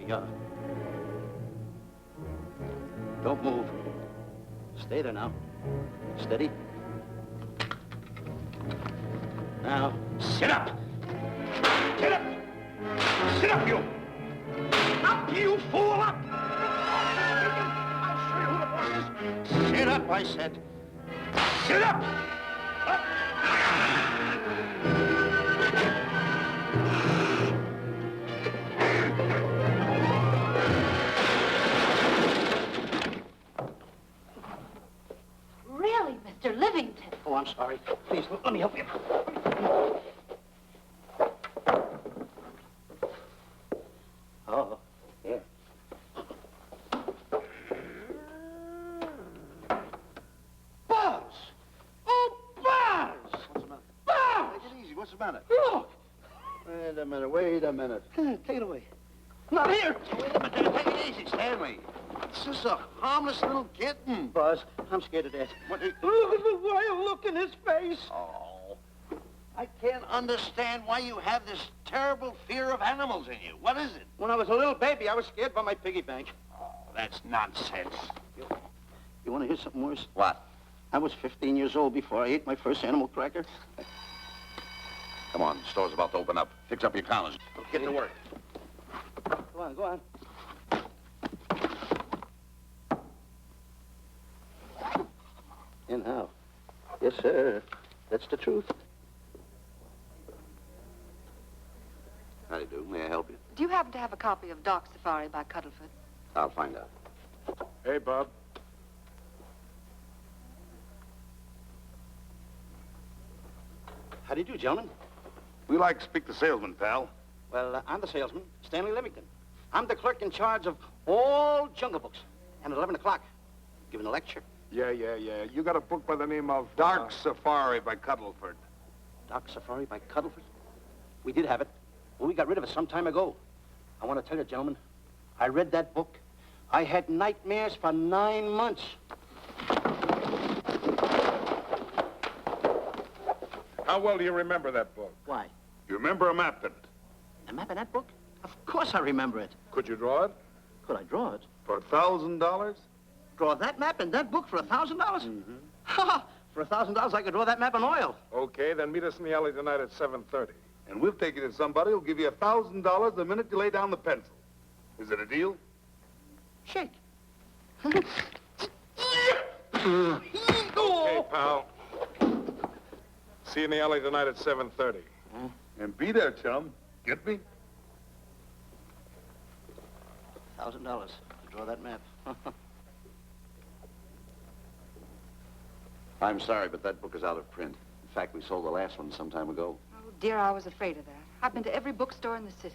you. Don't move. Stay there now. Steady. Now, sit up. Get up. Sit up, you. Up, you fool, up. I'll show you who the boss is. Sit up, I said. Sit up. Up. Really, Mr. Livington? Oh, I'm sorry. Please, let me help you. Oh, here. Buzz! Oh, Buzz! What's the matter? Buzz! Take it easy. What's the matter? Look! Wait a minute. Take it away. Not here! Wait a minute. Take it easy, Stanley. It's just a harmless little kitten. Buzz, I'm scared to death. What? Look at the wild look in his face. Oh. I can't understand why you have this terrible fear of animals in you. What is it? When I was a little baby, I was scared by my piggy bank. Oh, that's nonsense. You want to hear something worse? What? I was 15 years old before I ate my first animal cracker. Come on, the store's about to open up. Fix up your counters. Get to work. Go on, go on. And how? Yes, sir. That's the truth. How do you do? May I help you? Do you happen to have a copy of Dark Safari by Cuddleford? I'll find out. Hey, Bob. How do you do, gentlemen? We like to speak to salesman, pal. Well, I'm the salesman, Stanley Livington. I'm the clerk in charge of all Jungle Books. And at 11 o'clock, giving a lecture. Yeah. You got a book by the name of Dark Safari by Cuddleford. Dark Safari by Cuddleford? We did have it. Well, we got rid of it some time ago. I want to tell you, gentlemen, I read that book. I had nightmares for 9 months. How well do you remember that book? Why? You remember a map in it? A map in that book? Of course I remember it. Could you draw it? Could I draw it? For $1,000? Draw that map in that book for $1,000? Mm-hmm. Ha! For $1,000, I could draw that map in oil. Okay, then meet us in the alley tonight at 7:30. And we'll take you to somebody who'll give you $1,000 the minute you lay down the pencil. Is it a deal? Shake. Okay, pal. See you in the alley tonight at 7:30. And be there, chum. Get me? $1,000 to draw that map. I'm sorry, but that book is out of print. In fact, we sold the last one some time ago. Oh, dear, I was afraid of that. I've been to every bookstore in the city.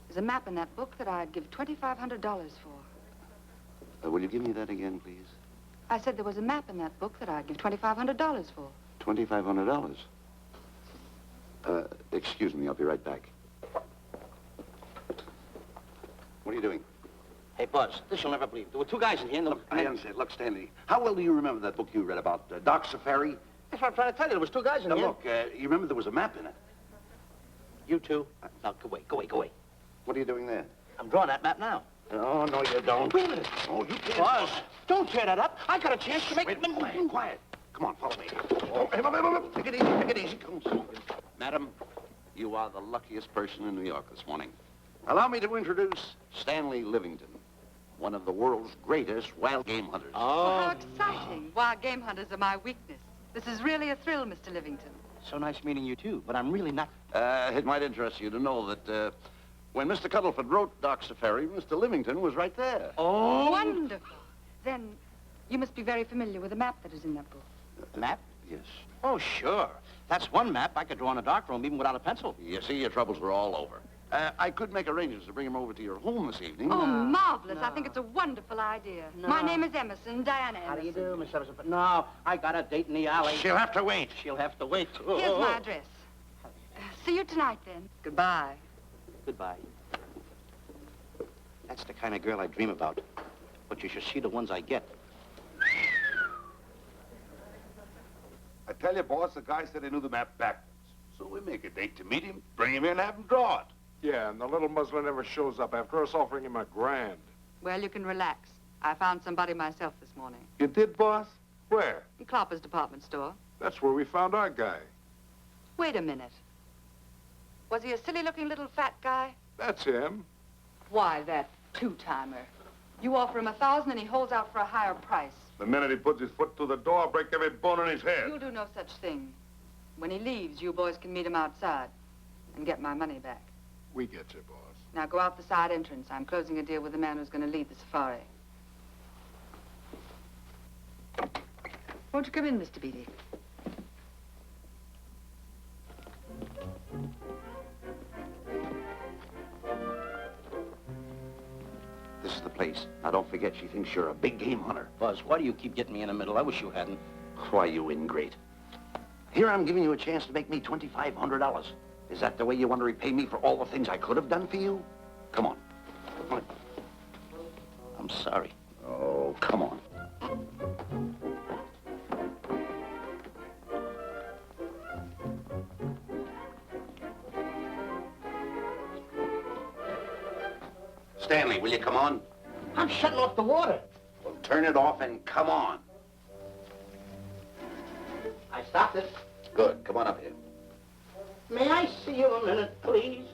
There's a map in that book that I'd give $2,500 for. Will you give me that again, please? I said there was a map in that book that I'd give $2,500 for. $2,500. Excuse me, I'll be right back. What are you doing? Hey, Buzz, this you'll never believe. There were two guys in here. And I understand. Look, Stanley, how well do you remember that book you read about Dark Safari? That's what I'm trying to tell you. There was two guys in Now, here. look, you remember there was a map in it. You two. Now, go away. What are you doing there? I'm drawing that map now. Oh, no, you don't. Wait a minute. Oh, you can't. Buzz, don't tear that up. I got a chance to make... Wait, quiet. Come on, follow me. Oh, hey, take it easy. Come on. Madam, you are the luckiest person in New York this morning. Allow me to introduce Stanley Livington, one of the world's greatest wild game hunters. Well, how exciting. Wild game hunters are my weakness. This is really a thrill, Mr. Livington. So nice meeting you, too, but I'm really not... It might interest you to know that when Mr. Cuddleford wrote Dark Safari, Mr. Livington was right there. Oh! Wonderful. Then you must be very familiar with the map that is in that book. Map? Yes. Oh, sure. That's one map I could draw in a darkroom even without a pencil. You see, your troubles were all over. I could make arrangements to bring him over to your home this evening. Oh, marvelous. I think it's a wonderful idea. No. My name is Emerson, Diana Emerson. How do you do, Miss Emerson? No, I got a date in the alley. She'll have to wait. She'll have to wait. Here's my address. See you tonight, then. Goodbye. Goodbye. That's the kind of girl I dream about. But you should see the ones I get. I tell you, boss, the guy said he knew the map backwards. So we make a date to meet him, bring him in, have him draw it. Yeah, and the little muzzler never shows up after us offering him $1,000. Well, you can relax. I found somebody myself this morning. You did, boss? Where? In Clopper's department store. That's where we found our guy. Wait a minute. Was he a silly-looking little fat guy? That's him. Why, that two-timer. You offer him $1,000 and he holds out for a higher price. The minute he puts his foot through the door, I'll break every bone in his head. You'll do no such thing. When he leaves, you boys can meet him outside and get my money back. We get you, boss. Now go out the side entrance. I'm closing a deal with the man who's going to lead the safari. Won't you come in, Mr. Beatty? This is the place. Now, don't forget, she thinks you're a big game hunter. Buzz, why do you keep getting me in the middle? I wish you hadn't. Why, you ingrate. Here I'm giving you a chance to make me $2,500. Is that the way you want to repay me for all the things I could have done for you? Come on. Come on. I'm sorry. Oh, come on. Stanley, will you come on? I'm shutting off the water. Well, turn it off and come on. I stopped it. Good. Come on up here. May I see you a minute, please?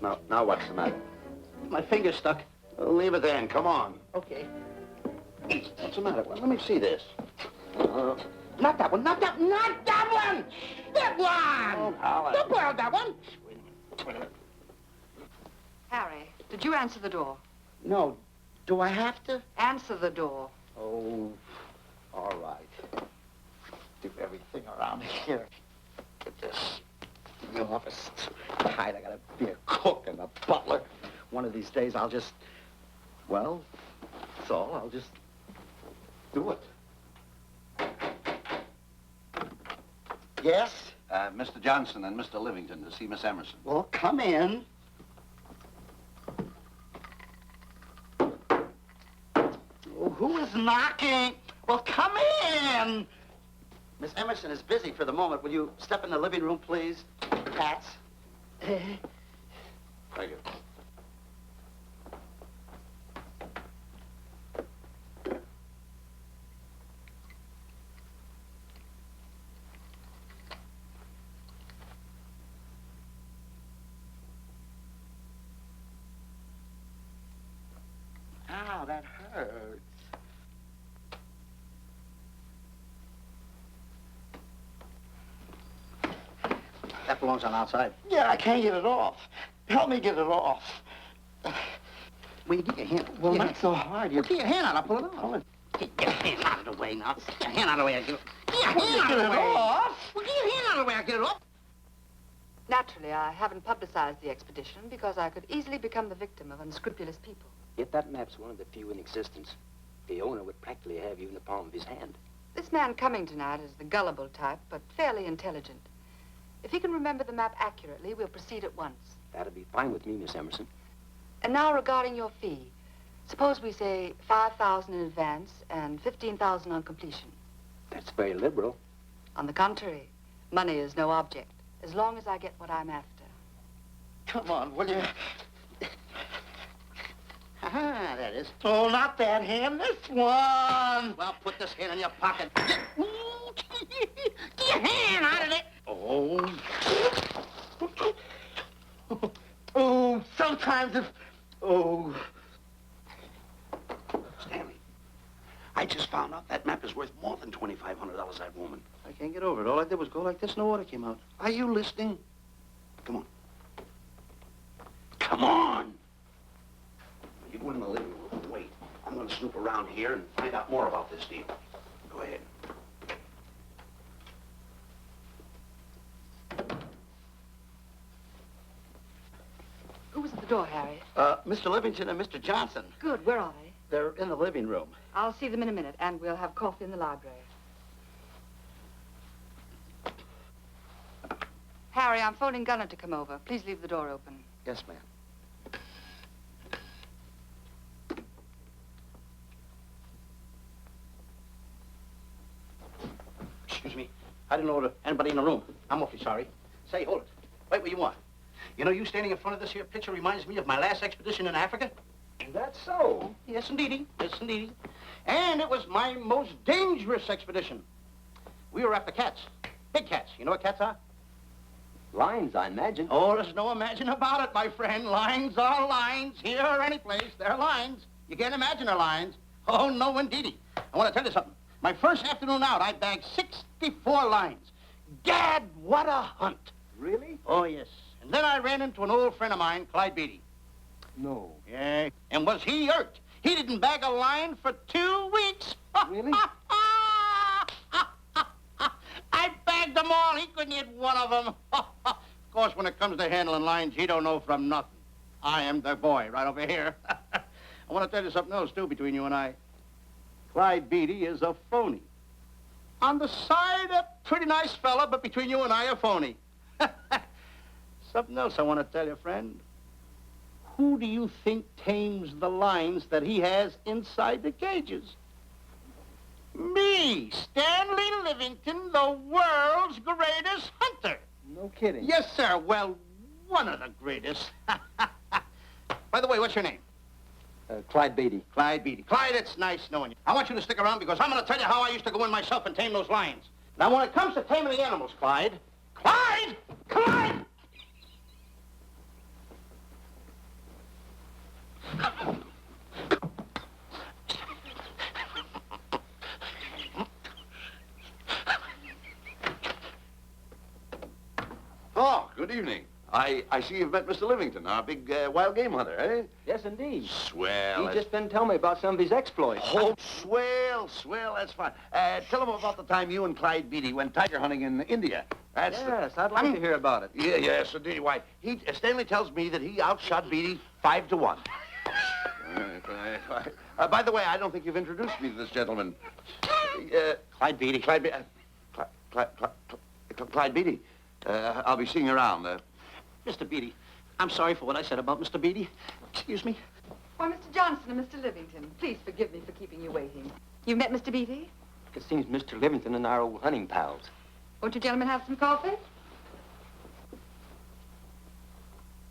Now what's the matter? My finger's stuck. Leave it then. Come on. Okay. What's the matter? Well, let me see this. Not that one, not that one! That one! Oh, Howard. Don't borrow that one! Wait a minute. Harry, did you answer the door? No. Do I have to? Answer the door. Oh, all right. Do everything around here. Get this. The office. Tight. I gotta be a cook and a butler. One of these days I'll just, well, that's all. I'll just do it. Yes? Mr. Johnson and Mr. Livington to see Miss Emerson. Well, come in. Oh, who is knocking? Well, come in. Miss Emerson is busy for the moment. Will you step in the living room, please? Pats. Thank you. Ow, that hurts. That belongs on outside. Yeah, I can't get it off. Help me get it off. Will you get your hand? Well, not so hard. Well, get your hand out. I'll pull it off. Get your hand out of the way now. Get your hand out of the way. I'll get it. Get your hand out of the way. Off? Well, get your hand out of the way. I'll get it off. Naturally, I haven't publicized the expedition because I could easily become the victim of unscrupulous people. Yet that map's one of the few in existence. The owner would practically have you in the palm of his hand. This man coming tonight is the gullible type, but fairly intelligent. If he can remember the map accurately, we'll proceed at once. That'd be fine with me, Miss Emerson. And now regarding your fee. Suppose we say $5,000 in advance and $15,000 on completion. That's very liberal. On the contrary, money is no object, as long as I get what I'm after. Come on, will you? Ah, that is. Oh, not that hand, this one. Well, put this hand in your pocket. Get your hand out of it. Oh. Oh, sometimes if... Oh. Stanley, I just found out that map is worth more than $2,500, that woman. I can't get over it. All I did was go like this and the water came out. Are you listening? Come on. Come on! You go in the living room and wait. I'm going to snoop around here and find out more about this deal. Go ahead. Who was at the door, Harry? Mr. Livington and Mr. Johnson. Good, where are they? They're in the living room. I'll see them in a minute, and we'll have coffee in the library. Harry, I'm phoning Gunner to come over. Please leave the door open. Yes, ma'am. Excuse me. I didn't know anybody in the room. I'm awfully sorry. Say, hold it. Wait where you are. You know, you standing in front of this here picture reminds me of my last expedition in Africa. Is that so? Yes, indeedy. Yes, indeedy. And it was my most dangerous expedition. We were after cats. Big cats. You know what cats are? Lions, I imagine. Oh, there's no imagine about it, my friend. Lions are lions. Here or any place, they're lions. You can't imagine they're lions. Oh, no, indeedy. I want to tell you something. My first afternoon out, I bagged 64 lions. Gad, what a hunt. Really? Oh, yes. And then I ran into an old friend of mine, Clyde Beatty. No. Yeah. And was he hurt? He didn't bag a lion for 2 weeks. Really? I bagged them all. He couldn't hit one of them. Of course, when it comes to handling lions, he don't know from nothing. I am the boy right over here. I want to tell you something else, too, between you and I. Clyde Beatty is a phony. On the side, a pretty nice fella, but between you and I, a phony. Something else I want to tell you, friend. Who do you think tames the lions that he has inside the cages? Me, Stanley Livington, the world's greatest hunter. No kidding. Yes, sir. Well, one of the greatest. By the way, what's your name? Clyde Beatty. Clyde Beatty. Clyde, it's nice knowing you. I want you to stick around because I'm going to tell you how I used to go in myself and tame those lions. Now, when it comes to taming the animals, Clyde... Clyde! Clyde! Oh, good evening. I see you've met Mr. Livington, our big wild game hunter, eh? Yes, indeed. Swell. He's just been telling me about some of his exploits. Oh, swell, that's fine. Tell him about the time you and Clyde Beatty went tiger hunting in India. That's Yes, I'd like to hear about it. Yes, indeed. Why, Stanley tells me that he outshot Beatty 5 to 1. By the way, I don't think you've introduced me to this gentleman. Clyde Beatty. Clyde Beatty. I'll be seeing you around. Mr. Beatty, I'm sorry for what I said about Mr. Beatty. Excuse me. Why, Mr. Johnson and Mr. Livington, please forgive me for keeping you waiting. You've met Mr. Beatty? It seems Mr. Livington and our old hunting pals. Won't you gentlemen have some coffee?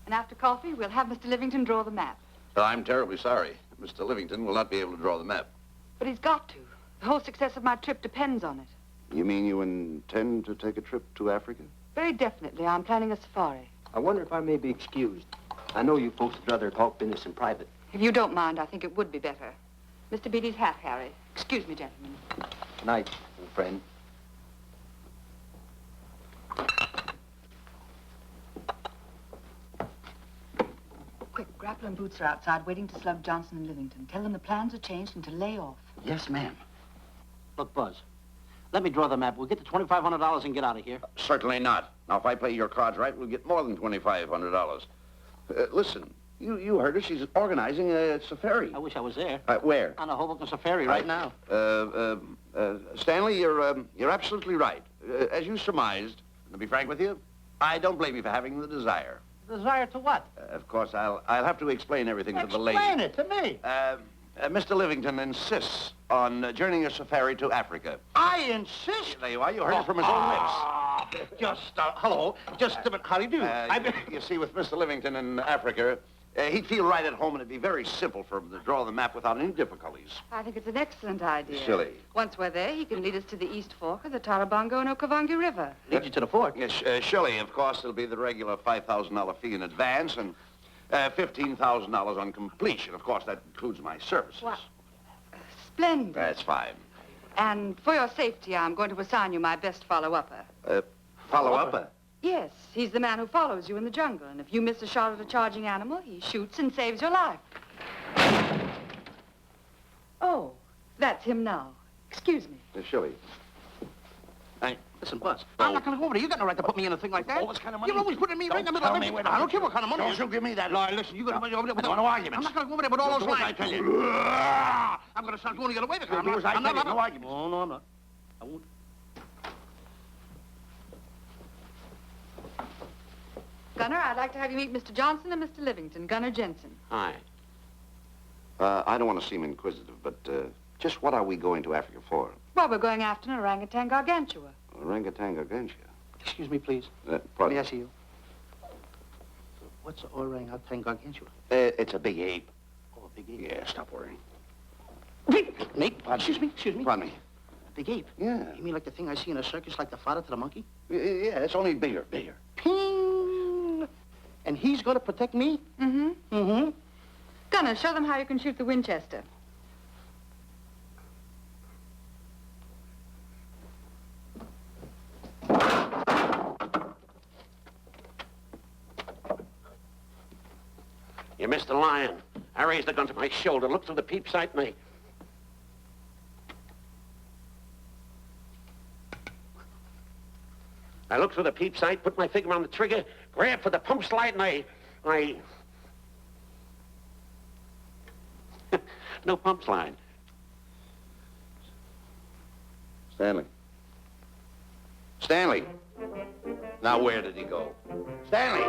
And after coffee, we'll have Mr. Livington draw the map. I'm terribly sorry. Mr. Livington will not be able to draw the map. But he's got to. The whole success of my trip depends on it. You mean you intend to take a trip to Africa? Very definitely. I'm planning a safari. I wonder if I may be excused. I know you folks would rather talk business in private. If you don't mind, I think it would be better. Mr. Beatty's hat, Harry. Excuse me, gentlemen. Good night, old friend. Quick, Grapple and Boots are outside waiting to slug Johnson and Livington. Tell them the plans are changed and to lay off. Yes, ma'am. Look, Buzz, let me draw the map. We'll get the $2,500 and get out of here. Certainly not. Now, if I play your cards right, we'll get more than $2,500. Listen, you heard her. She's organizing a safari. I wish I was there. Where? On a Hoboken safari right now. Stanley, you're absolutely right. As you surmised, to be frank with you, I don't blame you for having the desire. Desire to what? Of course, I'll have to explain everything to the lady. Explain it to me. Mr. Livington insists on journeying a safari to Africa. I insist. There you are. You heard it from his own lips. Hello. Just a minute. How do you do? You see, with Mr. Livington in Africa, he'd feel right at home, and it'd be very simple for him to draw the map without any difficulties. I think it's an excellent idea. Silly. Once we're there, he can lead us to the East Fork of the Tarabongo and Okavango River. Lead you to the fort. Yes, surely, of course, there'll be the regular $5,000 fee in advance and $15,000 on completion. Of course, that includes my services. What? Splendid. That's fine. And for your safety, I'm going to assign you my best follow-upper. Follow-up? Yes, he's the man who follows you in the jungle. And if you miss a shot at a charging animal, he shoots and saves your life. Oh, that's him now. Excuse me. Surely. Listen, Buzz, I'm not going to go over there. You got no right to put me in a thing like that. Oh, what kind of money? You're always putting me right in the middle of it. I don't care what kind of money. Don't you give me that. No, listen, you're going to be over there with No arguments. I'm not going to go over there with all those lines. I tell you. I'm going to start going the other way because Do as I tell you. No arguments. Oh, no, I'm not. I won't. Gunner, I'd like to have you meet Mr. Johnson and Mr. Livington, Gunner Jensen. Hi. I don't want to seem inquisitive, but just what are we going to Africa for? Well, we're going after an orangutan gargantua. Orangutan against Excuse me, please. you. Pardon? May I see you? What's orangutan gargantua? It's a big ape. Oh, a big ape. Yeah, stop worrying. Nate, excuse me. Pardon me. A big ape? Yeah. You mean like the thing I see in a circus, like the father to the monkey? Yeah, it's only bigger. Ping! And he's gonna protect me? Mm-hmm. Mm-hmm. Gunner, show them how you can shoot the Winchester. You missed the lion. I raised the gun to my shoulder, looked through the peep sight, and I looked through the peep sight, put my finger on the trigger, grabbed for the pump slide, and I... No pump slide. Stanley. Stanley. Now, where did he go? Stanley!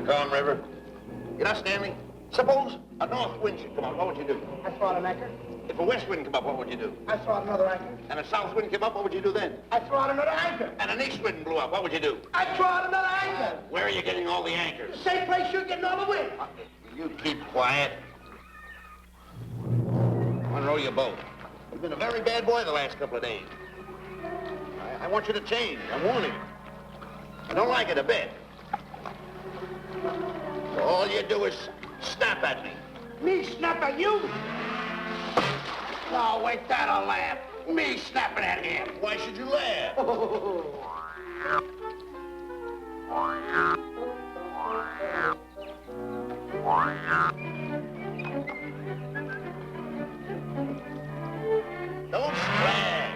Calm River. You know, Stanley, suppose a north wind should come up, what would you do? I throw out an anchor. If a west wind come up, what would you do? I throw out another anchor. And a south wind came up, what would you do then? I throw out another anchor. And an east wind blew up, what would you do? I throw out another anchor. Where are you getting all the anchors? Same place you're getting all the wind. You keep quiet. I want to row your boat. You've been a very bad boy the last couple of days. I want you to change. I'm warning you. I don't like it a bit. So all you do is snap at me. Me snap at you? No, wait, that'll laugh. Me snapping at him. Why should you laugh? Don't splash.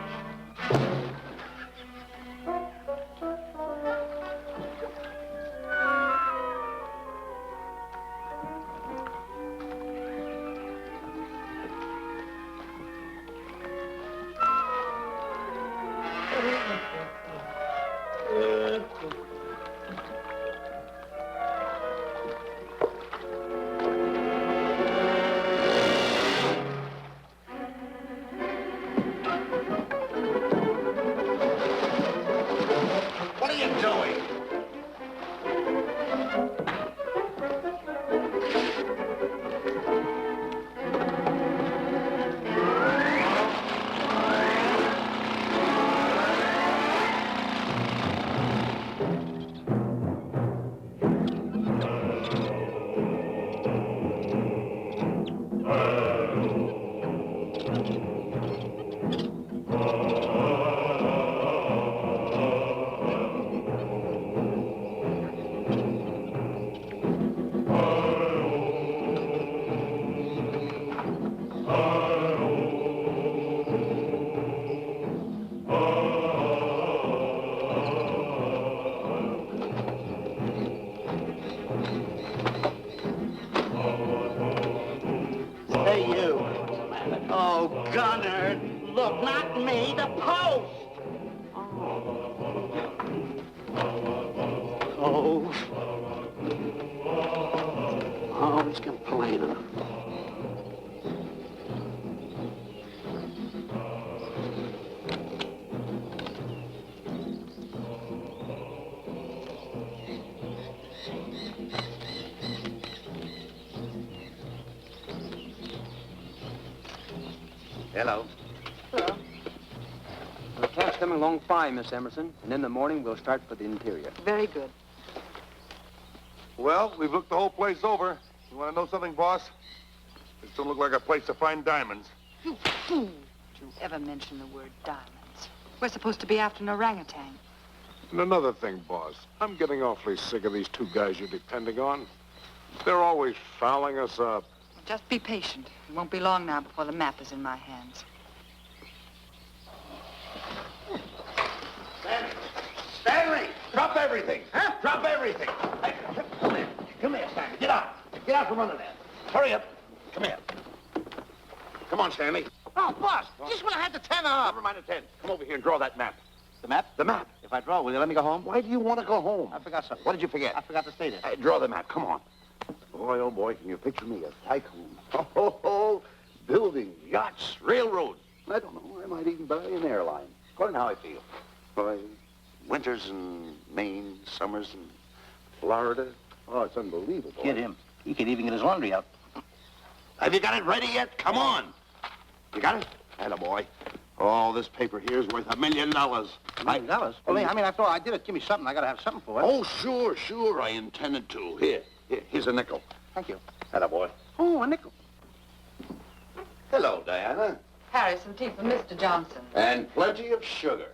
What are you doing? Hey, you. Oh, Gunner. Look, not me, the post. Oh. Oh, he's complaining. Hello. Hello. The camp's coming along fine, Miss Emerson. And in the morning, we'll start for the interior. Very good. Well, we've looked the whole place over. You want to know something, boss? This don't look like a place to find diamonds. You fool. Did you ever mention the word diamonds? We're supposed to be after an orangutan. And another thing, boss. I'm getting awfully sick of these two guys you're depending on. They're always fouling us up. Just be patient. It won't be long now before the map is in my hands. Stanley, drop everything. Huh? Drop everything. Hey, come here. Come here, Stanley. Get out. Get out from under there. Hurry up. Come here. Come on, Stanley. Oh, boss, just when I had the 10 off. Never mind the 10. Come over here and draw that map. The map? The map. If I draw, will you let me go home? Why do you want to go home? I forgot something. What did you forget? I forgot to stay there. Hey, draw the map. Come on. Boy, oh, boy, can you picture me, a tycoon? Oh, building yachts, railroads. I don't know. I might even buy an airline, according to how I feel. Boy, winters in Maine, summers in Florida. Oh, it's unbelievable. Kid him. He could even get his laundry out. Have you got it ready yet? Come on. You got it? Attaboy. Oh, this paper here is worth $1 million. $1 million? Well, I mean, after all, I did it. Give me something. I got to have something for it. Oh, sure. I intended to. Here's a nickel. Thank you. Attaboy. Oh, a nickel. Hello, Diana. Harry, some tea for Mr. Johnson. And plenty of sugar.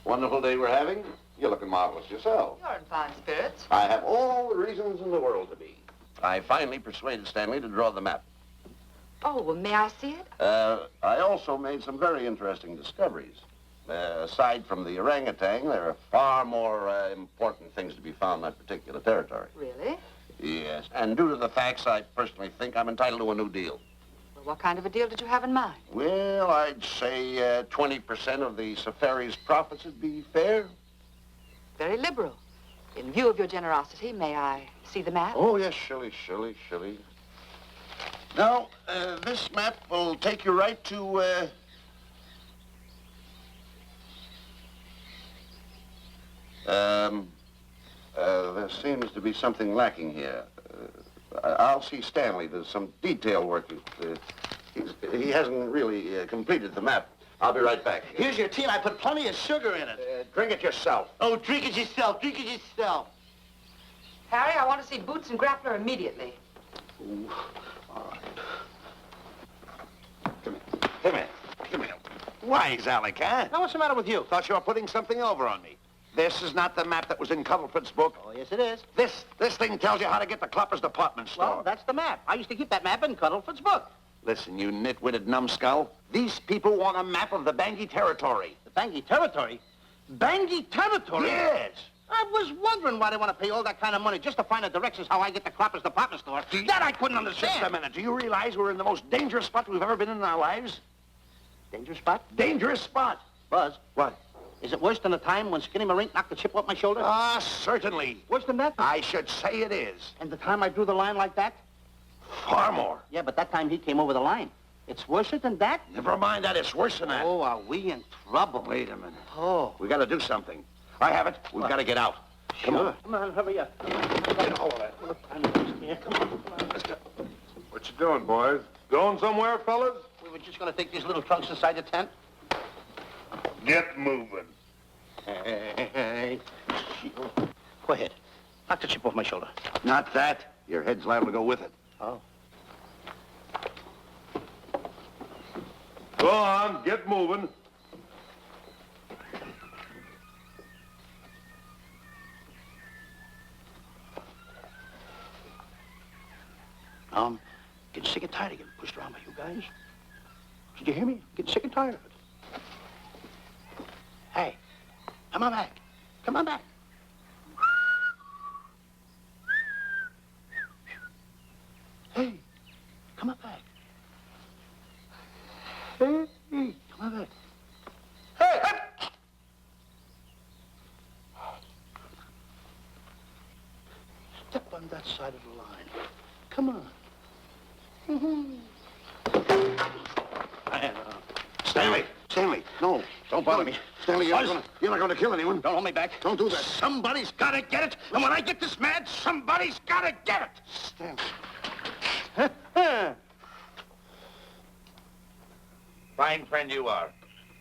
Wonderful day we're having. You're looking marvelous yourself. You're in fine spirits. I have all the reasons in the world to be. I finally persuaded Stanley to draw the map. Oh, well, may I see it? I also made some very interesting discoveries. Aside from the orangutan, there are far more important things to be found in that particular territory. Really? Yes, and due to the facts, I personally think I'm entitled to a new deal. Well, what kind of a deal did you have in mind? Well, I'd say 20% of the safari's profits would be fair. Very liberal. In view of your generosity, may I see the map? Oh, yes, Shirley. Now, this map will take you right to, there seems to be something lacking here. I'll see Stanley. There's some detail work. He hasn't really completed the map. I'll be right back. Here's your tea, and I put plenty of sugar in it. Drink it yourself. Oh, drink it yourself. Drink it yourself. Harry, I want to see Boots and Grappler immediately. Ooh, all right. Come here. Wise, Alec, huh? Now, what's the matter with you? Thought you were putting something over on me. This is not the map that was in Cuddlefoot's book. Oh, yes, it is. This thing tells you how to get to Clopper's department store. Well, that's the map. I used to keep that map in Cuddlefoot's book. Listen, you nitwitted numbskull. These people want a map of the Bangui territory. The Bangui territory? Bangui territory? Yes. I was wondering why they want to pay all that kind of money just to find the directions how I get to Clopper's department store. That I couldn't understand. Just a minute. Do you realize we're in the most dangerous spot we've ever been in our lives? Dangerous spot? Dangerous spot. Buzz, What? is it worse than the time when Skinny Marink knocked the chip off my shoulder? Ah, certainly. Worse than that? I should say it is. And the time I drew the line like that? Far more. Yeah, but that time he came over the line. It's worse than that? Never mind that. It's worse than that. Oh, are we in trouble? Wait a minute. Oh. We got to do something. I have it. We've got to get out. Come on. Come on, hurry up. Get a hold of that. Come on. Let's go. What you doing, boys? Going somewhere, fellas? We were just going to take these little trunks inside the tent. Get moving. Hey. Go ahead. Knock the chip off my shoulder. Not that. Your head's liable to go with it. Oh. Go on, get moving. Getting sick and tired of getting pushed around by you guys. Did you hear me? Getting sick and tired of it. Hey, come on back. Come on back. Hey, come on back. Hey, come on back. Hey, hey! Step on that side of the line. Come on. Stanley, no. Don't bother me. Stanley, you're not going to kill anyone. Don't hold me back. Don't do that. Somebody's got to get it. And when I get this mad, somebody's got to get it. Stanley. Fine friend you are.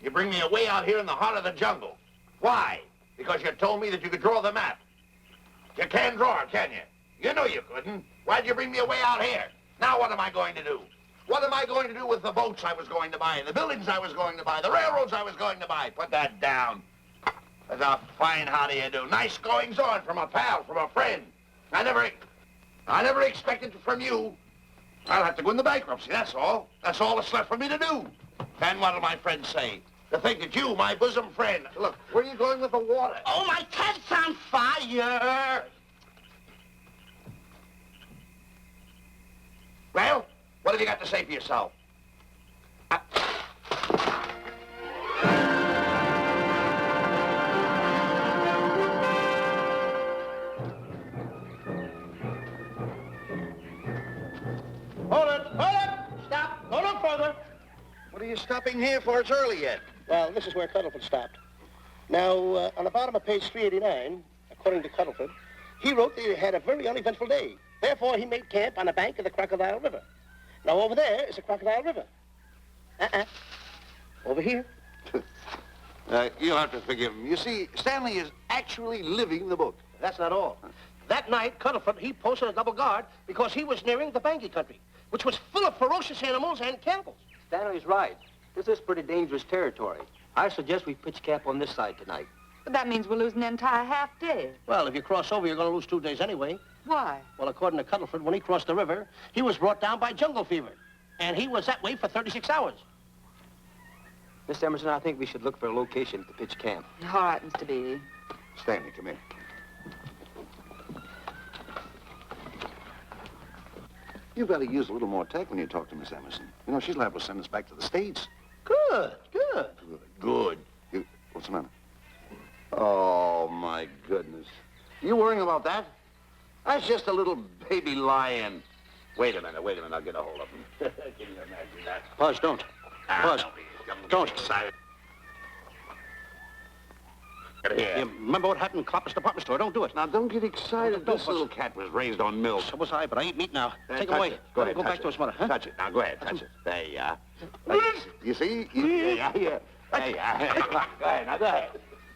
You bring me away out here in the heart of the jungle. Why? Because you told me that you could draw the map. You can't draw it, can you? You know you couldn't. Why'd you bring me away out here? Now what am I going to do? What am I going to do with the boats I was going to buy, the buildings I was going to buy, the railroads I was going to buy? Put that down. That's a fine how do you do. Nice goings on from a pal, from a friend. I never expected from you. I'll have to go into bankruptcy, that's all. That's all that's left for me to do. And what'll my friends say? To think that you, my bosom friend... Look, where are you going with the water? Oh, my cat's on fire! Well, what have you got to say for yourself? Hold it! Stop! Go no further! What are you stopping here for? It's early yet. Well, this is where Cuddlefoot stopped. Now, on the bottom of page 389, according to Cuddlefoot, he wrote that he had a very uneventful day. Therefore, he made camp on the bank of the Crocodile River. Now, over there is the Crocodile River. Over here. You'll have to forgive him. You see, Stanley is actually living the book. That's not all. That night, Cuddlefoot, he posted a double guard because he was nearing the Bangi country, which was full of ferocious animals and cannibals. Stanley's right. This is pretty dangerous territory. I suggest we pitch camp on this side tonight. But that means we'll lose an entire half day. Well, if you cross over, you're going to lose 2 days anyway. Why? Well, according to Cuddlefoot, when he crossed the river, he was brought down by jungle fever. And he was that way for 36 hours. Miss Emerson, I think we should look for a location to pitch camp. All right, Mr. Beatty. Stanley, come here. You better use a little more tact when you talk to Miss Emerson. You know, she's liable to send us back to the States. Good. Good. What's the matter? Oh, my goodness. You worrying about that? That's just a little baby lion. Wait a minute, I'll get a hold of him. Can you imagine that? Buzz, don't. Buzz, Don't get excited. Get here. You remember what happened in Copper's department store? Don't do it. Now, don't get excited. Don't, This Buzz. little cat was raised on milk. So was I, but I ain't meat now. Take him Touch away. it. Go ahead, Go touch back it. to his mother, huh? Touch it. Now, go ahead, touch it. There you are. You see? There you are. There you are. Go ahead, now, go ahead.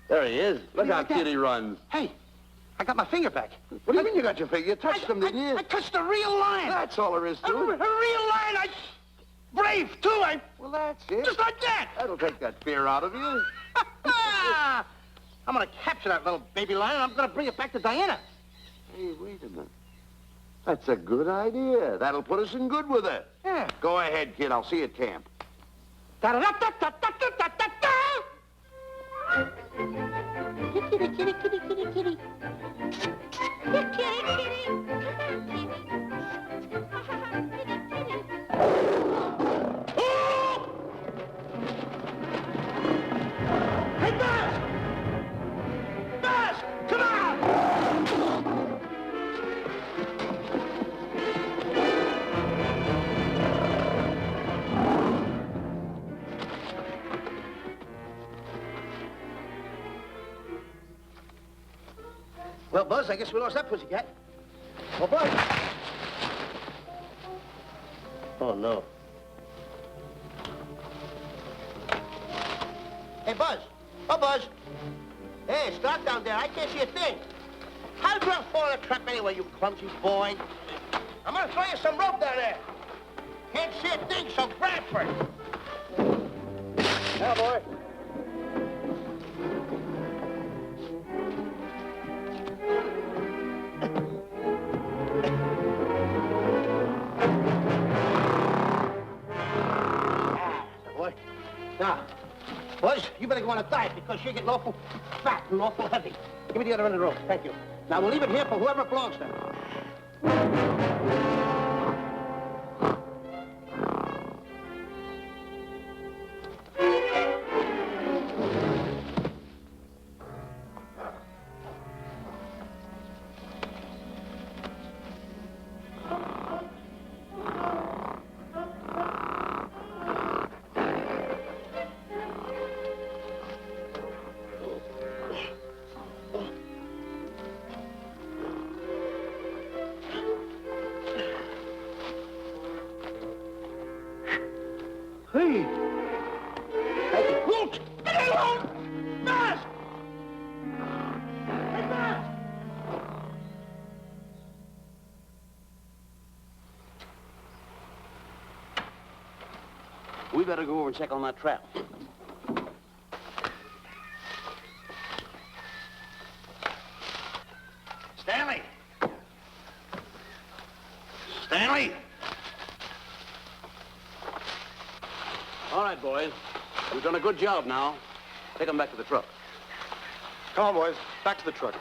There he is. Look how cute he runs. Hey, I got my finger back. What do you mean you got your finger? You touched him, didn't you? I touched a real lion. That's all there is A to real it. lion. Brave, too. Well, that's it. Just like that. That'll take that fear out of you. I'm going to capture that little baby lion. I'm going to bring it back to Diana. Hey, wait a minute. That's a good idea. That'll put us in good with her. Yeah. Go ahead, kid. I'll see you at camp. Da-da-da-da-da-da-da-da-da. Kitty, kitty, kitty, kitty, kitty. Kitty, kitty. Hey, Buzz! Buzz! Come on! Well, Buzz, I guess we lost that pussycat. Oh, Buzz. Oh, no. Hey, Buzz. Oh, Buzz. Hey, it's dark down there. I can't see a thing. How did you fall in a trap anyway, you clumsy boy? I'm gonna throw you some rope down there. Can't see a thing, so Bradford. Now, boy. Boy. Now, Buzz, you better go on a diet because you're getting awful fat and awful heavy. Give me the other end of the rope. Thank you. Now, we'll leave it here for whoever it belongs to. better go over and check on that trap. Stanley! Stanley! All right, boys. You've done a good job now. Take them back to the truck. Come on, boys. Back to the truck.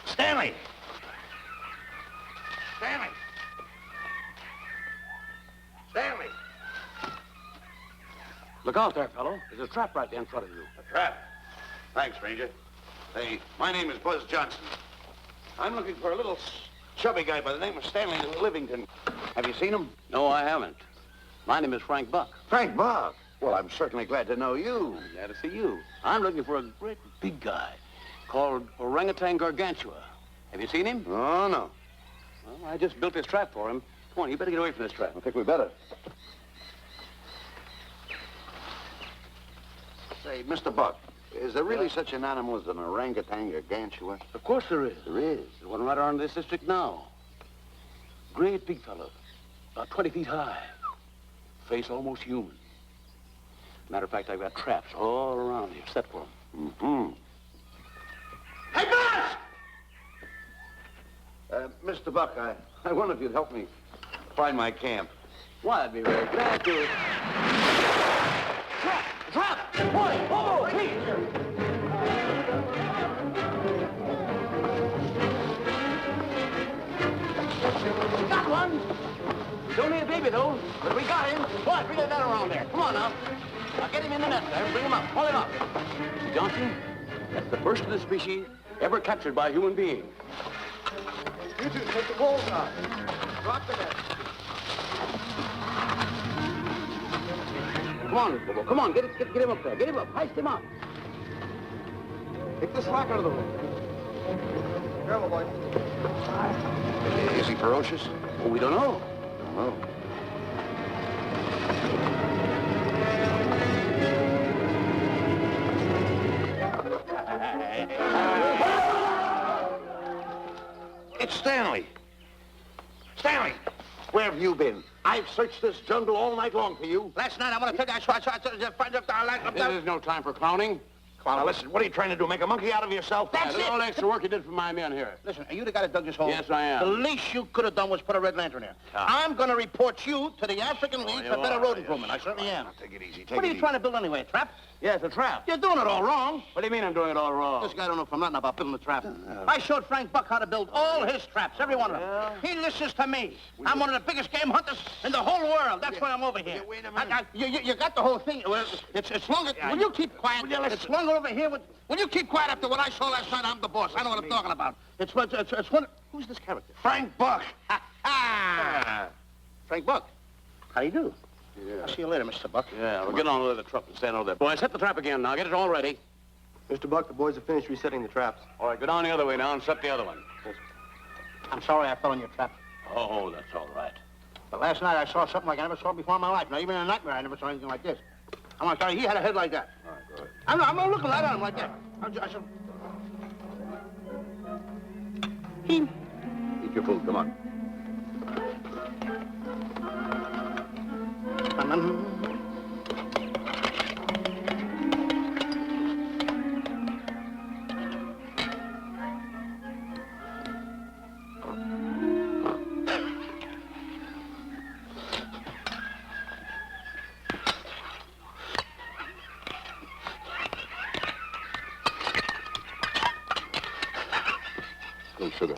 Stanley! Stanley! Stanley! Look out there, fellow. There's a trap right there in front of you. A trap? Thanks, Ranger. Hey, my name is Buzz Johnson. I'm looking for a little chubby guy by the name of Stanley Livington. Have you seen him? No, I haven't. My name is Frank Buck. Frank Buck? Well, I'm certainly glad to know you. Glad to see you. I'm looking for a great big guy called Orangutan Gargantua. Have you seen him? Oh, no. Well, I just built this trap for him. Come on, you better get away from this trap. I think we better. Say, Mr. Buck, is there really such an animal as an orangutan gargantua? Of course there is. There is? There's one right around this district now. Great big fellow, about 20 feet high. Face almost human. Matter of fact, I've got traps all around here set for him. Mm-hmm. Hey, Buzz! Mr. Buck, I wonder if you'd help me find my camp. Why, I'd be very glad to. Trap! Trap! Boy! Whoa! Please! Got one! He's only a baby, though, but we got him. What? Bring that around there. Come on, now. Now get him in the net there. Bring him up. Pull him up. Johnson, that's the first of the species ever captured by a human being. You two, take the poles out. Drop the net. Come on, Bobo. Come on. Get him up there. Get him up. Heist him up. Take the slack out of the hole. Careful, boy. Is he ferocious? Well, we don't know. Don't know. It's Stanley. Stanley, where have you been? I've searched this jungle all night long for you. Last night, I want to tell you, This is no time for clowning. Now, listen, what are you trying to do? Make a monkey out of yourself? That's Look at it. all the extra work you did for my men here. Listen, are you the guy that dug this hole? Yes, I am. The least you could have done was put a red lantern here. I'm going to report you to the African League for better road improvement. I certainly am. Take it easy. What are you trying to build anyway, a trap? Yes, a trap. You're doing it all wrong. What do you mean I'm doing it all wrong? This guy don't know from nothing about building a trap. I showed Frank Buck how to build all his traps, every one of them. He listens to me. I'm one of the biggest game hunters in the whole world. That's why I'm over here. Wait a minute. You got the whole thing. Well, it's longer. Will you keep quiet? It's longer over here. Will you keep quiet after what I saw last night? I'm the boss. I know what I'm talking about. It's one. Who's this character? Frank Buck. Frank Buck. How do you do? Yeah. I'll see you later, Mr. Buck. Yeah, we'll get on with the truck and stand over there. Boys, set the trap again now. Get it all ready. Mr. Buck, the boys have finished resetting the traps. All right, go down the other way now and set the other one. I'm sorry I fell in your trap. Oh, that's all right. But last night I saw something like I never saw before in my life. Now, even in a nightmare, I never saw anything like this. I'm like, he had a head like that. All right, go ahead. I'm not looking right at him like that. He... Eat your food, come on. No sugar.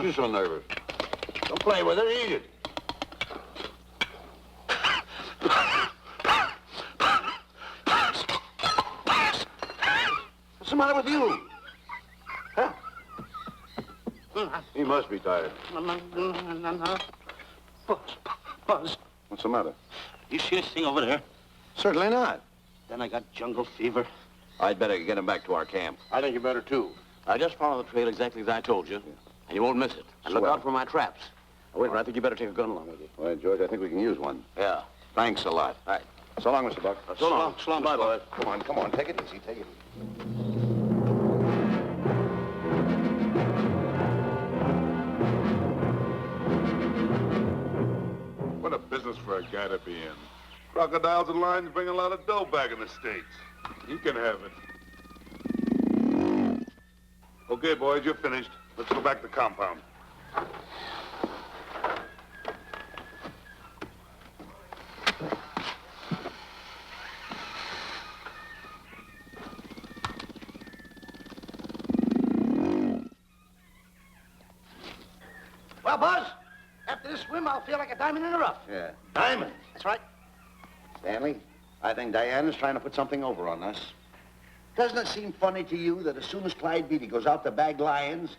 you so nervous? Don't play with it, eat it. What's the matter with you? Huh? He must be tired. Buzz, What's the matter? you see this thing over there? Certainly not. Then I got jungle fever. I'd better get him back to our camp. I think you better, too. I just follow the trail exactly as I told you, and you won't miss it. And look Swell. out for my traps. Oh, wait, I think you better take a gun along with you. Well, George, I think we can use one. Yeah. Thanks a lot. All right. So long, Mr. Buck. So long. So long, Bye, Mr. boys. Come on. Take it easy. Take it easy. What a business for a guy to be in. Crocodiles and lions bring a lot of dough back in the States. He can have it. Okay, boys, you're finished. Let's go back to the compound. Well, Buzz, after this swim, I'll feel like a diamond in the rough. Yeah. Diamond? That's right. Stanley, I think Diana's trying to put something over on us. Doesn't it seem funny to you that as soon as Clyde Beatty goes out to bag lions,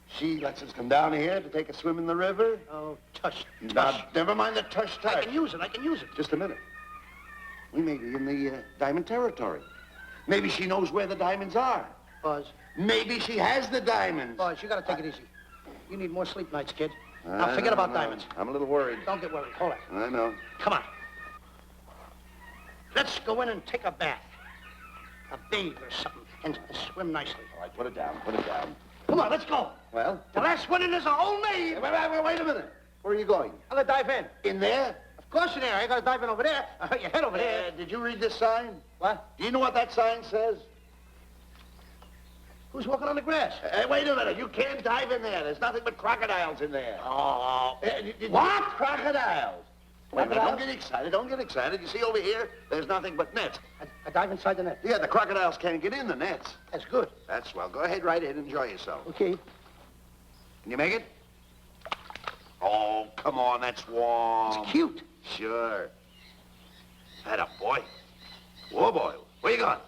she lets us come down here to take a swim in the river? Oh, tush. Now, never mind the tush. I can use it. Just a minute. We may be in the diamond territory. Maybe she knows where the diamonds are. Buzz, Maybe she has the diamonds. Buzz, you gotta take it easy. You need more sleep nights, kid. Now, forget about diamonds. I'm a little worried. Don't get worried. Hold it. I know. Come on. Let's go in and take a bath. A bathe or something, and swim nicely. All right, put it down. Put it down. Come on, let's go. Well? The last one in is a whole maid. Wait a minute. Where are you going? I'm gonna dive in. In there? Of course in there. I gotta dive in over there. Your head over there. Did you read this sign? What? Do you know what that sign says? Who's walking on the grass? Wait a minute. You can't dive in there. There's nothing but crocodiles in there. Oh. What? Crocodiles. Wait a minute. Crocodiles? Don't get excited. Don't get excited. You see over here, there's nothing but nets. I dive inside the net. Yeah, the crocodiles can't get in the nets. That's good. That's swell. Go ahead right in. Enjoy yourself. Okay. Can you make it? Oh, come on. That's warm. It's cute. Sure. That up, boy. Whoa, boy. Where you going?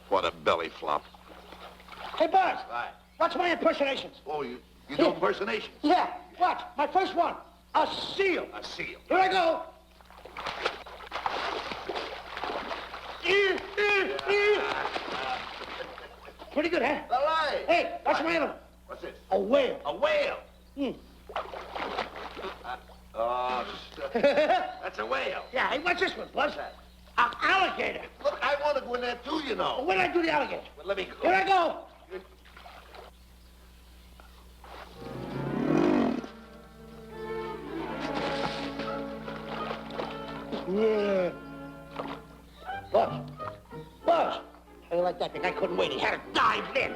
What a belly flop. Hey, Buzz. Right. Watch my impersonations. Oh, you do impersonations? Yeah. Watch. My first one. A seal. A seal. Here I go. Pretty good, huh? All right. Hey, watch my other one. What's this? A whale. A whale. Oh, that's a whale. Yeah, hey, watch this one, Buzz. An alligator. Look, I want to go in there too, you know. When did I do the alligator? Well, let me go. Here I go. Yeah. Buzz. Buzz. How you like that? The guy couldn't wait. He had to dive in.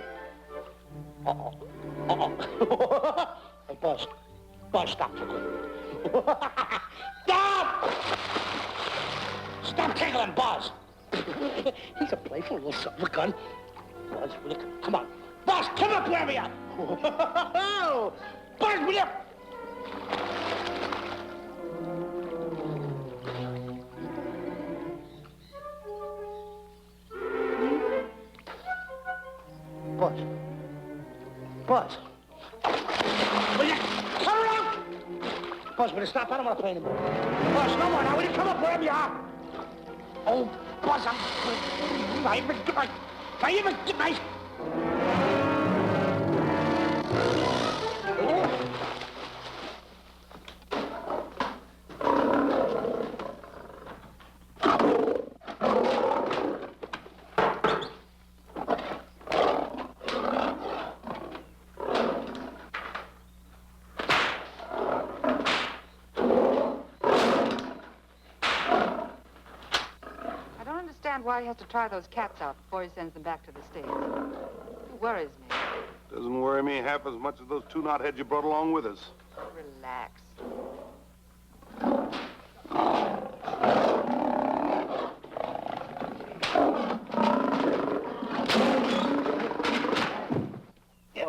Uh-oh. Uh-oh. Hey, Buzz. Buzz, stop for good. Stop! Stop tickling Buzz. He's a playful little son of a gun. Buzz, will you come on. Buzz, come up where we are. Buzz, will you? Buzz. Buzz. Will you come around? Buzz, will you stop? I don't want to play anymore. Buzz, no more now. Will you come up wherever you are? Oh, Buzz, I even get my... Why he has to try those cats out before he sends them back to the States. It worries me. Doesn't worry me half as much as those two knotheads you brought along with us. Relax.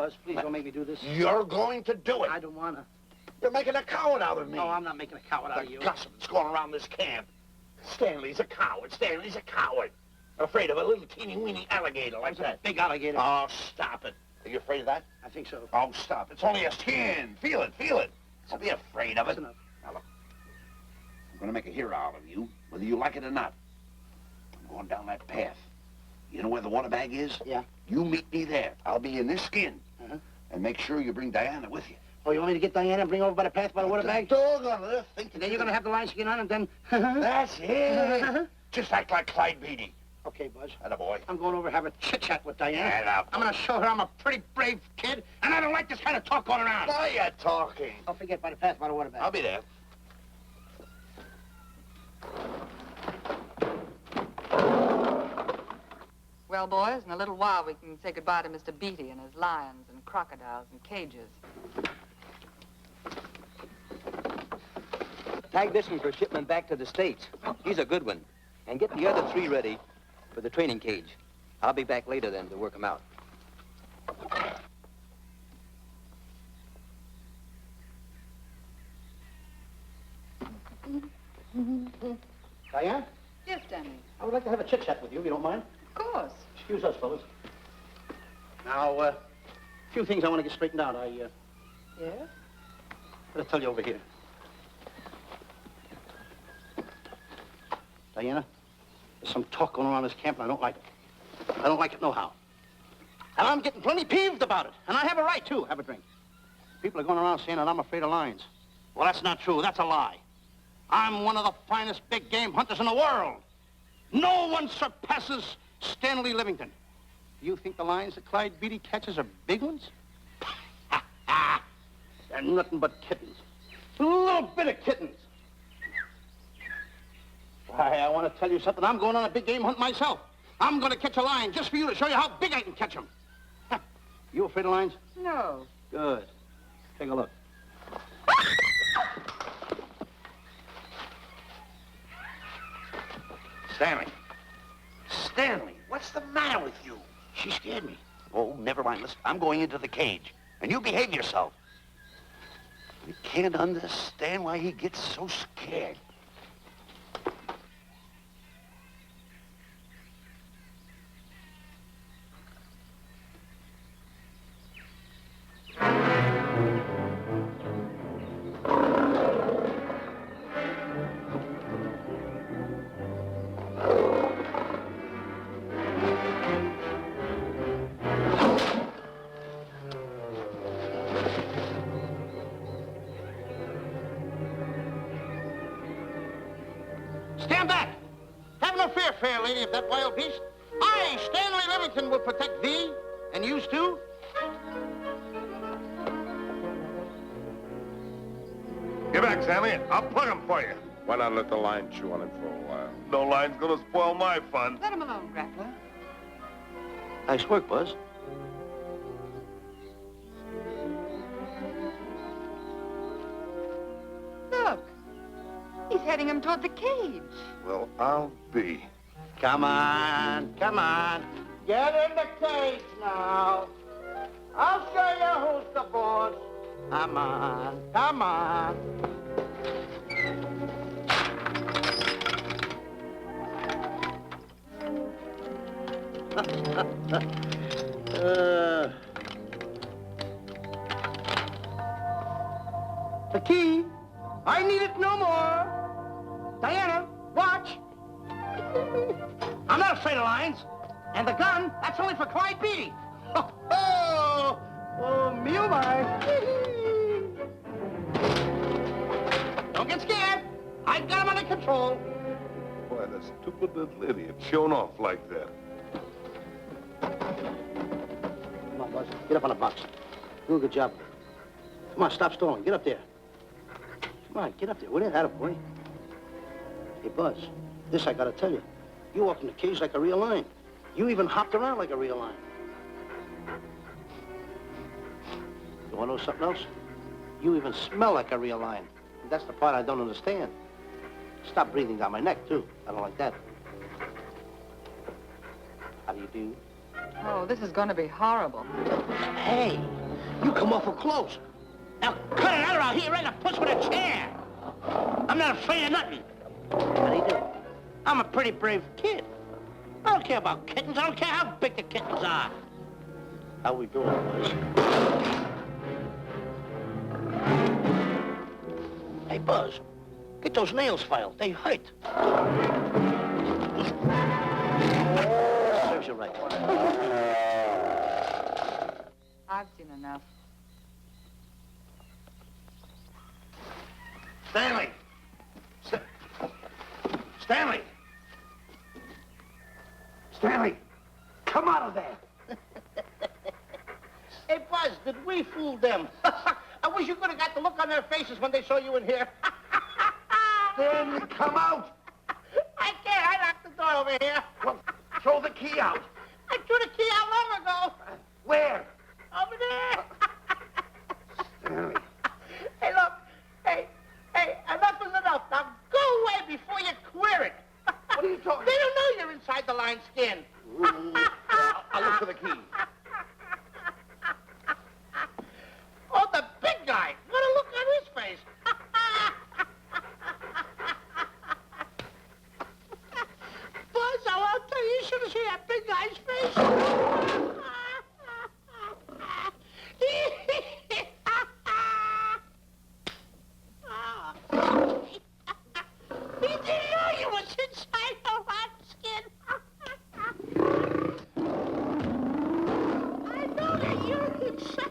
Buzz. Please don't make me do this. You're going to do it. I don't want to. You're making a coward out of me. No, I'm not making a coward out of The you. gossip that's going around this camp. Stanley's a coward. Stanley's a coward. Afraid of a little teeny-weeny alligator like that. Big alligator. Oh, stop it. Are you afraid of that? I think so. Oh, stop. It's only a skin. Feel it, feel it. Don't be afraid of it. That's enough. Now, look. I'm going to make a hero out of you, whether you like it or not. I'm going down that path. You know where the water bag is? Yeah. You meet me there. I'll be in this skin. Uh-huh. And make sure you bring Diana with you. Oh, you want me to get Diana and bring her over by the path by the water bag? Doggone it. Think And then you're going to have the lion skin on and then... That's it. Just act like Clyde Beatty. Okay, Buzz. Attaboy. I'm going over to have a chit-chat with Diana. Get up. I'm going to show her I'm a pretty brave kid, and I don't like this kind of talk going around. Now you're talking. Don't forget by the path by the water bag. I'll be there. Well, boys, in a little while we can say goodbye to Mr. Beatty and his lions and crocodiles and cages. Tag this one for shipment back to the States. He's a good one. And get the other 3 ready for the training cage. I'll be back later then to work them out. Diana, Yes, Stanley. I would like to have a chit-chat with you, if you don't mind. Of course. Excuse us, fellas. Now, a few things I want to get straightened out. Yes? Gotta tell you over here. Diana, there's some talk going around this camp, and I don't like it. I don't like it nohow. And I'm getting plenty peeved about it. And I have a right, too. Have a drink. People are going around saying that I'm afraid of lions. Well, that's not true. That's a lie. I'm one of the finest big game hunters in the world. No one surpasses Stanley Livington. You think the lions that Clyde Beatty catches are big ones? They're nothing but kittens. A little bit of kittens. Why, I want to tell you something. I'm going on a big game hunt myself. I'm going to catch a lion just for you to show you how big I can catch him. You afraid of lions? No. Good. Take a look. Stanley. Stanley, what's the matter with you? She scared me. Oh, never mind. Listen, I'm going into the cage. And you behave yourself. I can't understand why he gets so scared. Stand back! Have no fear, fair lady of that wild beast. I, Stanley Livington, will protect thee, and yous too. Get back, Stanley. I'll plug him for you. Why not let the lion chew on him for a while? No lion's gonna spoil my fun. Let him alone, Grappler. Nice work, Buzz. Look. He's heading him toward the cage. Well, I'll be. Come on, come on. Get in the cage now. I'll show you who's the boss. Come on, come on. The key. I need it no more. Diana, watch. I'm not afraid of lions. And the gun, that's only for Clyde Beatty. Oh, me oh my. Don't get scared. I got him under control. Boy, that stupid little idiot showing off like that. Come on, Buzz. Get up on the box. Do a good job. Come on, stop stalling. Get up there. Come on, get up there. What is that, boy? Hey, Buzz, this I gotta tell you. You walked in the cage like a real lion. You even hopped around like a real lion. You wanna know something else? You even smell like a real lion. And that's the part I don't understand. Stop breathing down my neck, too. I don't like that. How do you do? Oh, this is going to be horrible. Hey, You come awful close. Now, cut it out, or I'll hit you right in the puss with a chair. I'm not afraid of nothing. How do you do? I'm a pretty brave kid. I don't care about kittens. I don't care how big the kittens are. How we doing, boys? Hey, Buzz, get those nails filed. They hurt. Serves you right. I've seen enough. Stanley! Stanley! Stanley! Come out of there! Hey, Buzz, did we fool them? I wish you could have got the look on their faces when they saw you in here. Stanley, come out! I can't. I locked the door over here. Well, throw the key out. I threw the key out long ago. Where? Over there. Stanley. Hey, look. Hey, enough is enough. Now go away before you queer it. What are you talking They don't know you're inside the lion's skin. I'll look for the key. Oh, the big guy. What a look on his face. Buzz, I'll tell you, you should have seen that big guy's face. He didn't know you was inside the lion's skin. I know that you're inside.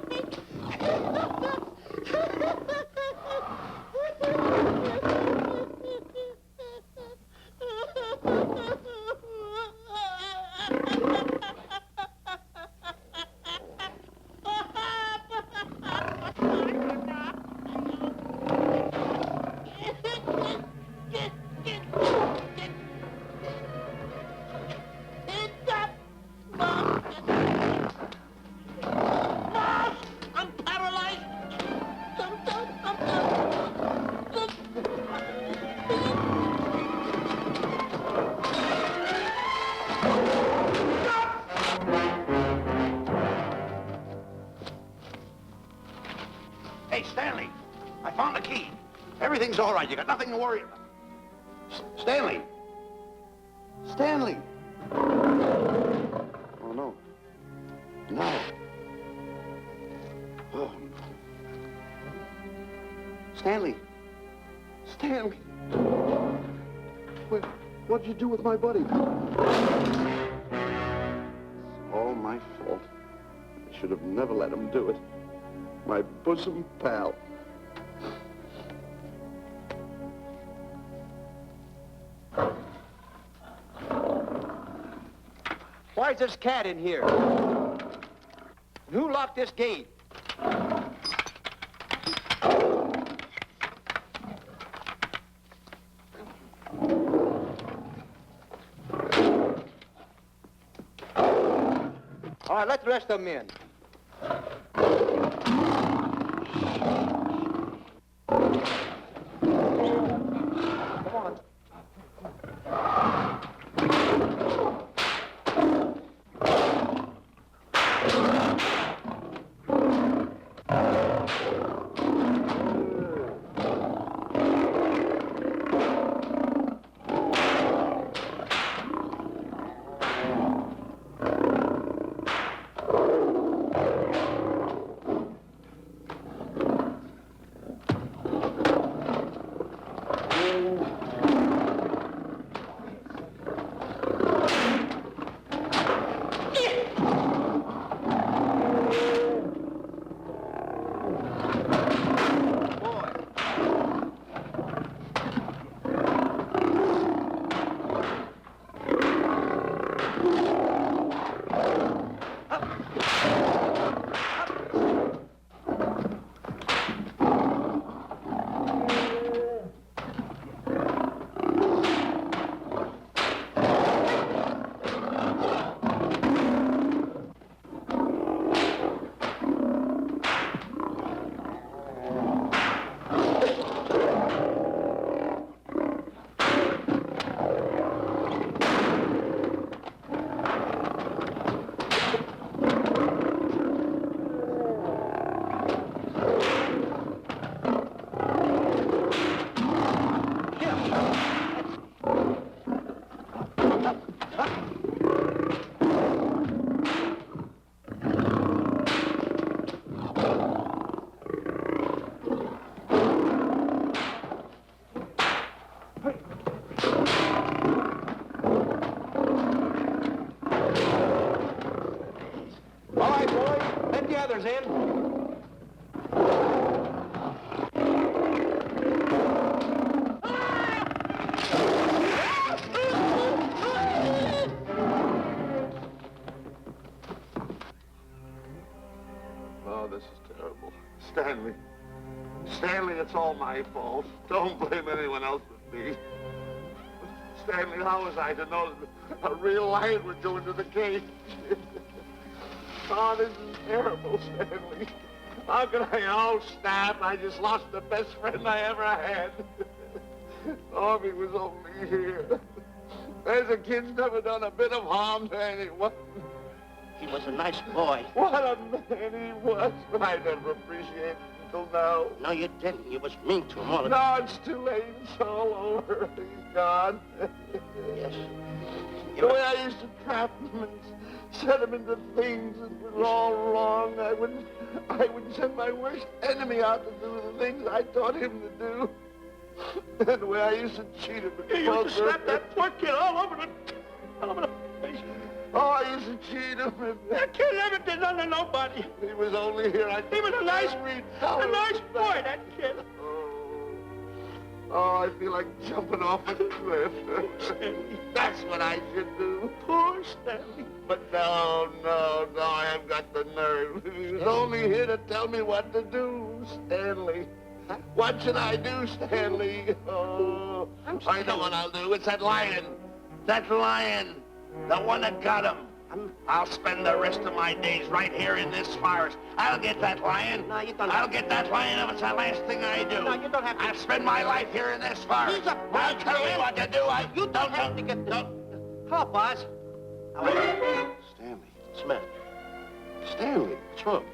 I'm paralyzed. Hey, Stanley, I found the key. Everything's all right. You got nothing to worry about. Stanley! Stanley! Oh, no. No. Oh. Stanley! Stanley! What'd you do with my buddy? It's all my fault. I should have never let him do it. My bosom pal. Why is this cat in here? Who locked this gate? All right, let the rest of them in. Come on. Stanley. Stanley, it's all my fault. Don't blame anyone else but me. Stanley, how was I to know that a real lion would go into the cage? Oh, this is terrible, Stanley. How could I? Oh, snap. I just lost the best friend I ever had. Oh, if he was only here. There's a kid's never done a bit of harm to anyone. He was a nice boy. What a man he was. I never appreciated it until now. No, you didn't. You was mean to him all the No, it's too late. It's all over. He's gone. Yes. The way I used to trap him and set him into things that was all wrong, I would send my worst enemy out to do the things I taught him to do. And the way I used to cheat him. You used to slap that poor kid all over the face. Oh, I used to cheat him. That kid never did nothing to nobody. He was only here. He was a nice boy, that kid. Oh, I feel like jumping off a cliff. That's what I should do. Poor Stanley. But no, I haven't got the nerve. He was only here to tell me what to do, Stanley. What should I do, Stanley? Oh, I know what I'll do. It's that lion. That lion. The one that got him. I'll spend the rest of my days right here in this forest. I'll get that lion. No, you don't I'll get that lion if it's the last thing I do. No, you don't have to. I'll spend my life here in this forest. He's a I'll tell you what to do. You don't have to get the... Hello, boss. Stanley. Smith. Stanley. What's wrong?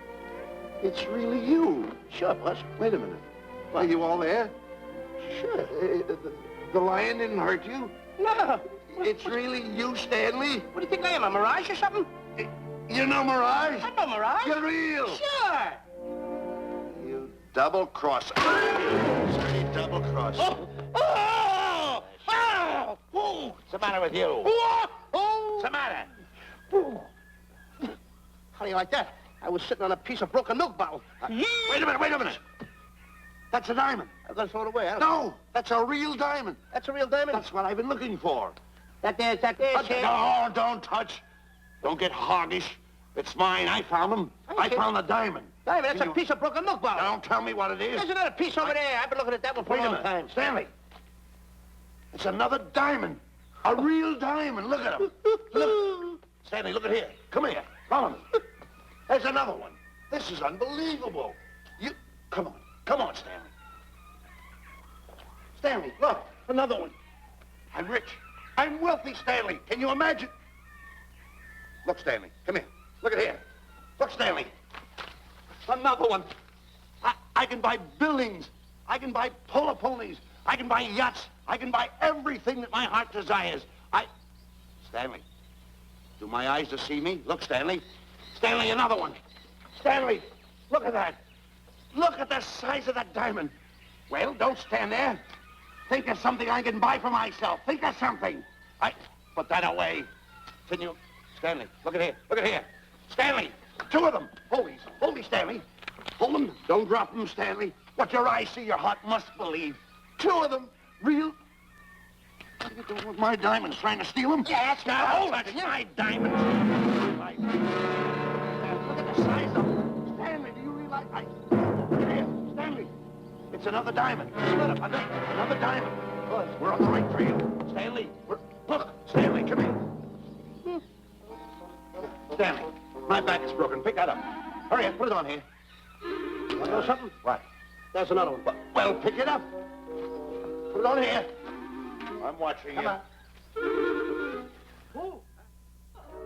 It's really you. Sure, boss. Wait a minute. Are you all there? Sure. The lion didn't hurt you? No. It's really you, Stanley? What do you think I am, a mirage or something? You know Mirage? I'm no mirage. You're real. Sure. You double-cross. Dirty double-cross. Oh! Oh! Oh! Oh! What's the matter with you? Oh! What's the matter? How do you like that? I was sitting on a piece of broken milk bottle. Wait a minute. That's a diamond. I'm gonna throw it away. No, that's a real diamond. That's a real diamond? That's what I've been looking for. That there, kid. No, don't touch. Don't get hoggish. It's mine. I found them. I found the diamond. Diamond, that's a piece of broken milk bottle. Don't tell me what it is. There's another piece over there. I've been looking at that one for a long time. Stanley. It's another diamond. A real diamond. Look at him. Look. Stanley, look at here. Come here. Follow me. There's another one. This is unbelievable. Come on, Stanley. Stanley, look. Another one. I'm rich. I'm wealthy, Stanley. Can you imagine? Look, Stanley. Come here. Look at here. Look, Stanley. Another one. I can buy buildings. I can buy polo ponies. I can buy yachts. I can buy everything that my heart desires. Stanley, do my eyes deceive me? Look, Stanley. Stanley, another one. Stanley, look at that. Look at the size of that diamond. Well, don't stand there. Think of something I can buy for myself. Think of something. Put that away. Can you... Stanley, look at here. Look at here. Stanley, two of them. Hold me, Stanley. Hold them. Don't drop them, Stanley. What your eyes see, your heart must believe. Two of them. Real... What are you doing with my diamonds? Trying to steal them? Yes, Now, hold it. My diamonds. Look at the size of them. Stanley, do you realize... Look here. Stanley. It's another diamond. Another diamond. We're on the right trail. Stanley, look. Stanley, come here. Stanley, my back is broken. Pick that up. Hurry up. Put it on here. You know something? What? There's another one. Well, pick it up. Put it on here. I'm watching you.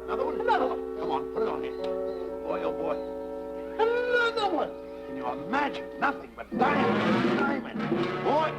Another one? Another one. Come on, put it on here. Boy, oh boy. Another one. Can you imagine? Nothing but diamond. Boy.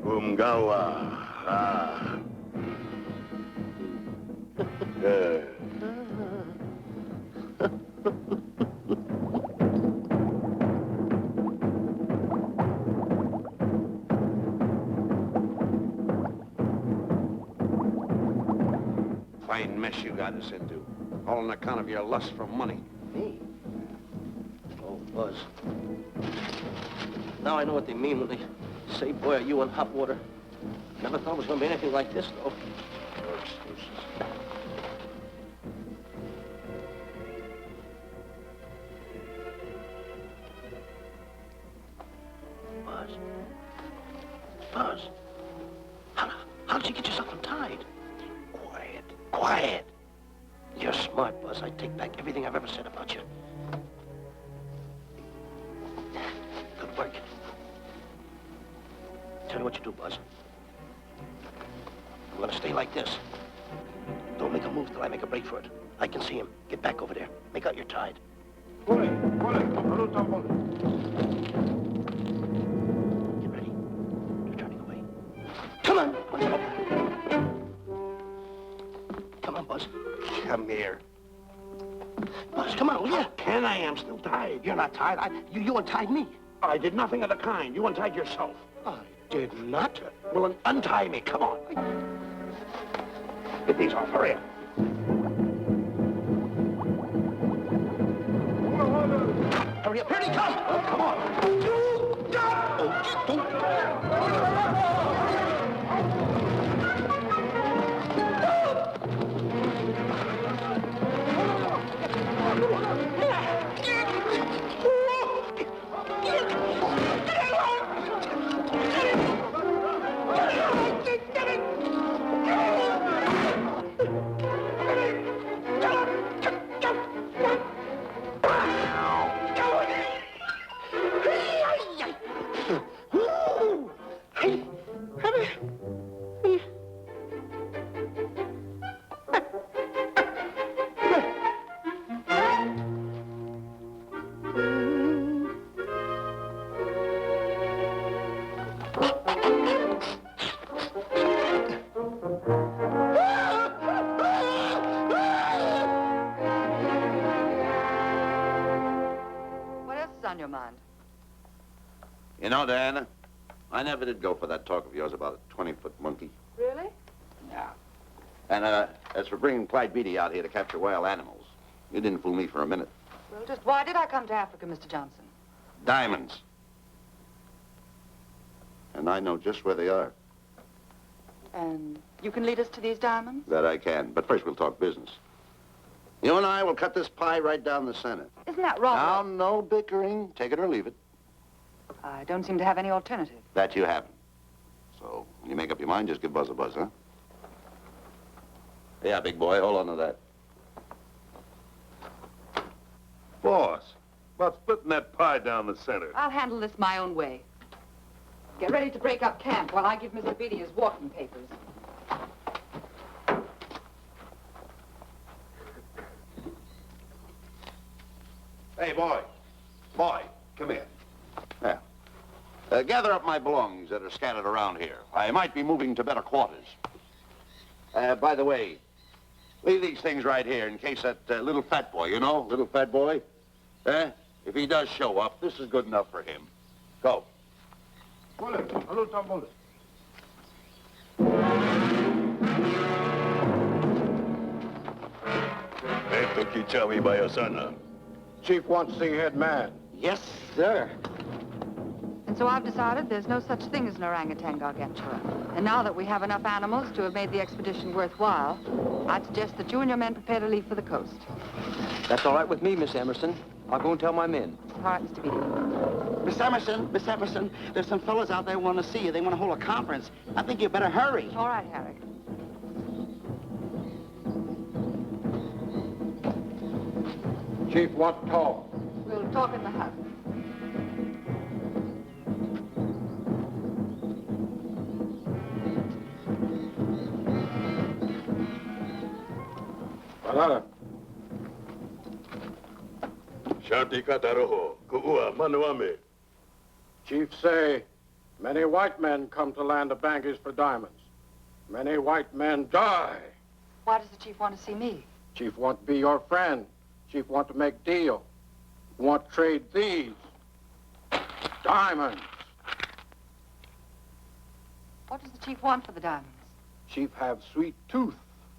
Umgawa. Ah. Fine mess you got us into. All on account of your lust for money. Me? Oh, Buzz. Now I know what they mean when they say, boy, are you in hot water. Never thought it was going to be anything like this, though. No excuses. Buzz. Buzz. How'd you get yourself untied? Quiet. Quiet. You're smart, Buzz. I take back everything I've ever said about you. Good work. Tell me what you do, Buzz. I'm gonna stay like this. Don't make a move till I make a break for it. I can see him. Get back over there. Make out you're tied. Get ready. You're turning away. Come on. Come on, Buzz. Come here. Buzz, come on, will you? Ken, I am still tied. You're not tied. You untied me. I did nothing of the kind. You untied yourself. I did not. Well, untie me. Come on. Get these off. Hurry up. Hurry up. Here he comes. Oh, come on. What else is on your mind? You know, Diana, I never did go for that talk of yours about a 20-foot monkey. Really? Yeah. And as for bringing Clyde Beatty out here to capture wild animals, you didn't fool me for a minute. Well, just why did I come to Africa, Mr. Johnson? Diamonds. And I know just where they are. And you can lead us to these diamonds? That I can. But first we'll talk business. You and I will cut this pie right down the center. Isn't that wrong? Now, no bickering. Take it or leave it. I don't seem to have any alternative. That you haven't. So, when you make up your mind, just give Buzz a buzz, huh? Yeah, big boy, hold on to that. Boss, about splitting that pie down the center. I'll handle this my own way. Get ready to break up camp while I give Mr. Beatty his walking papers. Hey, boy. Boy, come here. Yeah. Gather up my belongings that are scattered around here. I might be moving to better quarters. By the way, leave these things right here in case that little fat boy, you know, little fat boy, if he does show up, this is good enough for him. Go. Esto Kichawi Bayasana. Chief wants to see head man. Yes, sir. And so I've decided there's no such thing as an orangutan gargantua. And now that we have enough animals to have made the expedition worthwhile, I'd suggest that you and your men prepare to leave for the coast. That's all right with me, Miss Emerson. I'll go and tell my men. All right, Mr. Beatty. Miss Emerson, there's some fellas out there who want to see you. They want to hold a conference. I think you better hurry. All right, Harry. Chief wants to talk. We'll talk in the hut. Palala. Shanti kataroho, kuua manuame. Chiefs say many white men come to land the bankers for diamonds. Many white men die. Why does the chief want to see me? Chief want to be your friend. Chief want to make deal. Want to trade these diamonds. What does the chief want for the diamonds? Chief have sweet tooth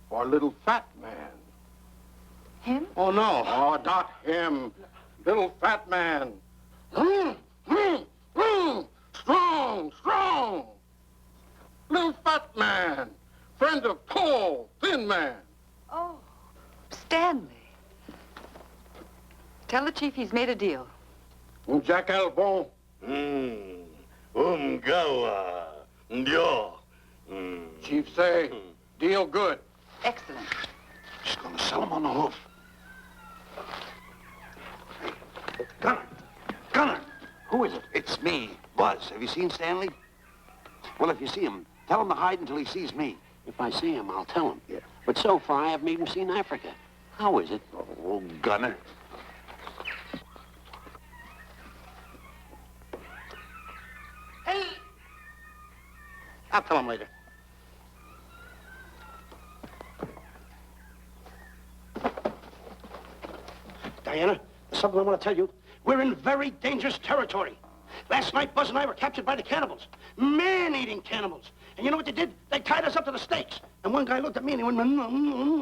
for little fat man. Him? Oh, no. Oh, not him. Little fat man. Strong, strong. Little fat man. Friend of tall, thin man. Oh, Stanley. Tell the chief he's made a deal. Jack Albon. Umgawa. Ndio. Chief say, deal good. Excellent. She's gonna sell him on the hoof. Hey, Gunner! Gunner! Who is it? It's me, Buzz. Have you seen Stanley? Well, if you see him, tell him to hide until he sees me. If I see him, I'll tell him. Yeah. But so far, I haven't even seen Africa. How is it? Oh, Gunner. Hey! I'll tell him later. Diana, there's something I want to tell you. We're in very dangerous territory. Last night, Buzz and I were captured by the cannibals. Man-eating cannibals. And you know what they did? They tied us up to the stakes. And one guy looked at me and he went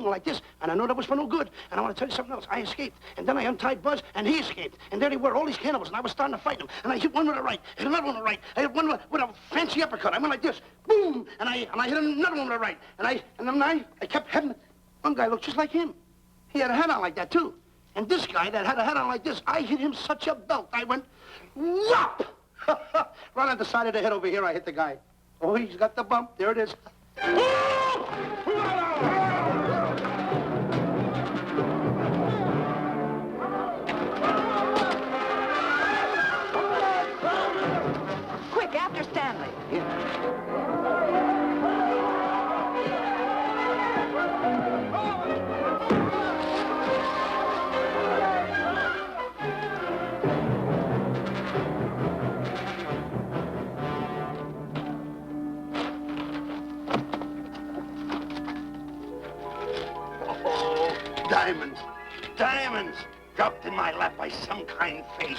like this. And I know that was for no good. And I want to tell you something else. I escaped. And then I untied Buzz and he escaped. And there they were, all these cannibals. And I was starting to fight them. And I hit one with a right, hit another one with a right. I hit one with a fancy uppercut. I went like this. Boom! And I hit another one with a right. And then I kept hitting. One guy looked just like him. He had a hat on like that, too. And this guy that had a hat on like this, I hit him such a belt. I went, whop! Right on the side of the head over here, I hit the guy. Oh, he's got the bump. There it is. Quick, after Stanley. Diamonds. Diamonds. Dropped in my lap by some kind fate.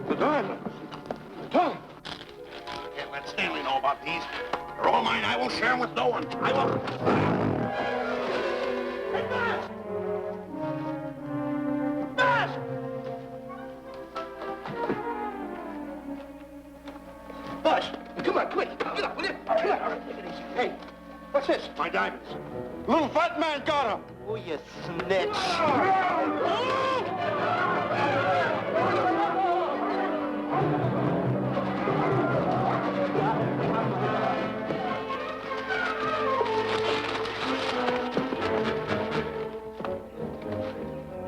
The diamonds. Tom. Can't let Stanley know about these. They're all mine. I won't share them with no one. I won't. Hey, Buzz! Buzz! Buzz, come on, quick. Get up, will you? Come on. Hey, what's this? My diamonds. Little fat man got him. Oh, you snitch.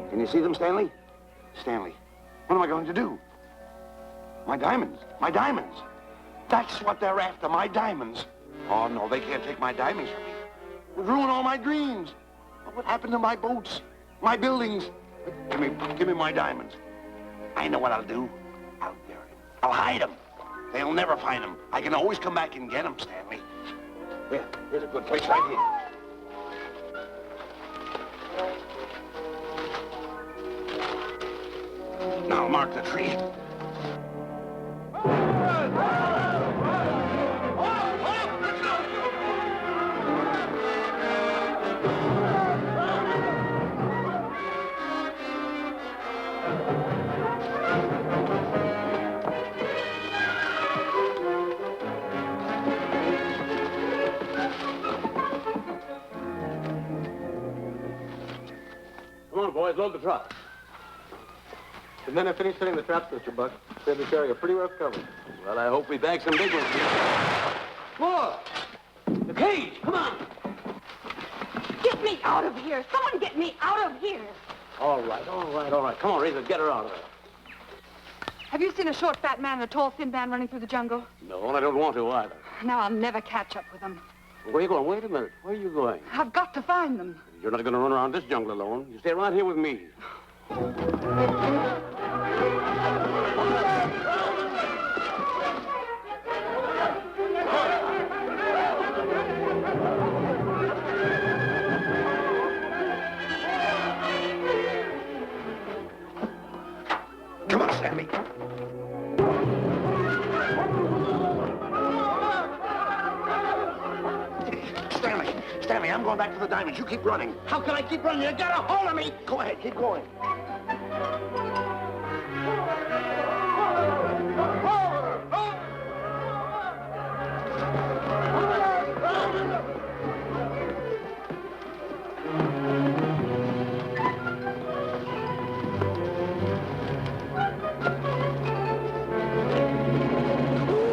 Can you see them, Stanley? Stanley, what am I going to do? My diamonds. My diamonds. That's what they're after, my diamonds. Oh, no, they can't take my diamonds from me. It'd ruin all my dreams. What happened to my boats, my buildings? Give me my diamonds. I know what I'll do. I'll bury them. I'll hide them. They'll never find them. I can always come back and get them, Stanley. Here, here's a good place right here. Now mark the tree. Come on, boys, load the truck. The men have finished setting the traps, Mr. Buck. Said we carry a pretty rough cover. Well, I hope we bag some big ones here. for? The cage, come on. Get me out of here. Someone get me out of here. All right. Come on, Razor, get her out of there. Have you seen a short, fat man and a tall, thin man running through the jungle? No, and I don't want to either. Now I'll never catch up with them. Where are you going? Wait a minute. Where are you going? I've got to find them. You're not going to run around this jungle alone. You stay right here with me. Come on, Stanley. Stanley, I'm going back for the diamonds. You keep running. How can I keep running? You got a hold of me. Go ahead, keep going.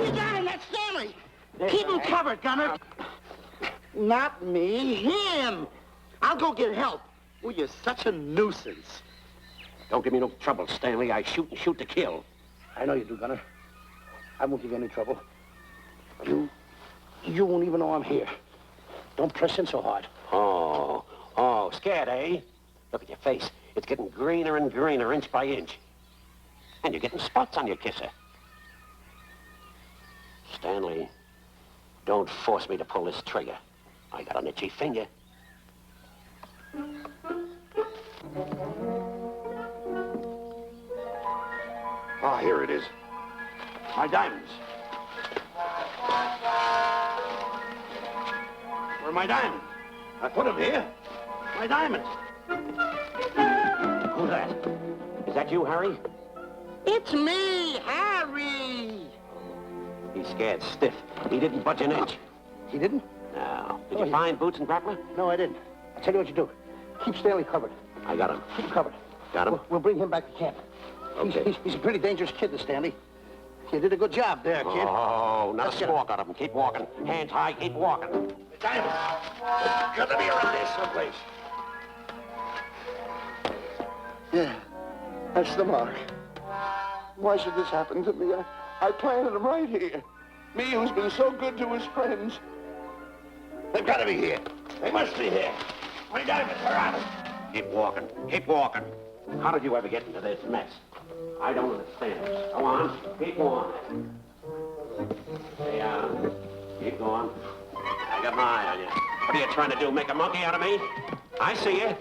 You got him. That's Stanley. Keep him covered, Gunner. Not me, him. I'll go get help. Well, you're such a nuisance. Don't give me no trouble, Stanley. I shoot and shoot to kill. I know you do, Gunner. I won't give you any trouble. You won't even know I'm here. Don't press in so hard. Oh, scared, eh? Look at your face. It's getting greener and greener, inch by inch. And you're getting spots on your kisser. Stanley, don't force me to pull this trigger. I got an itchy finger. Ah, here it is. My diamonds. Where are my diamonds? I put them here. My diamonds. Who's that? Is that you, Harry? It's me, Harry. He's scared stiff. He didn't budge an inch. He didn't? No. Did you find Boots and Grappler? No, I didn't. I'll tell you what you do. Keep Stanley covered. I got him. Keep him covered. Got him? We'll bring him back to camp. Okay. He's a pretty dangerous kid, this Stanley. You did a good job there, kid. Oh, not Let's a get him. squawk out of him. Keep walking. Hands high, keep walking. The diamonds. Got to be around here someplace. Yeah, that's the mark. Why should this happen to me? I planted them right here. Me who's been so good to his friends. They've got to be here. They must be here. My diamonds are out. Keep walking. Keep walking. How did you ever get into this mess? I don't understand. Go on. Keep on. Stay on. Keep going. I got my eye on you. What are you trying to do? Make a monkey out of me? I see you.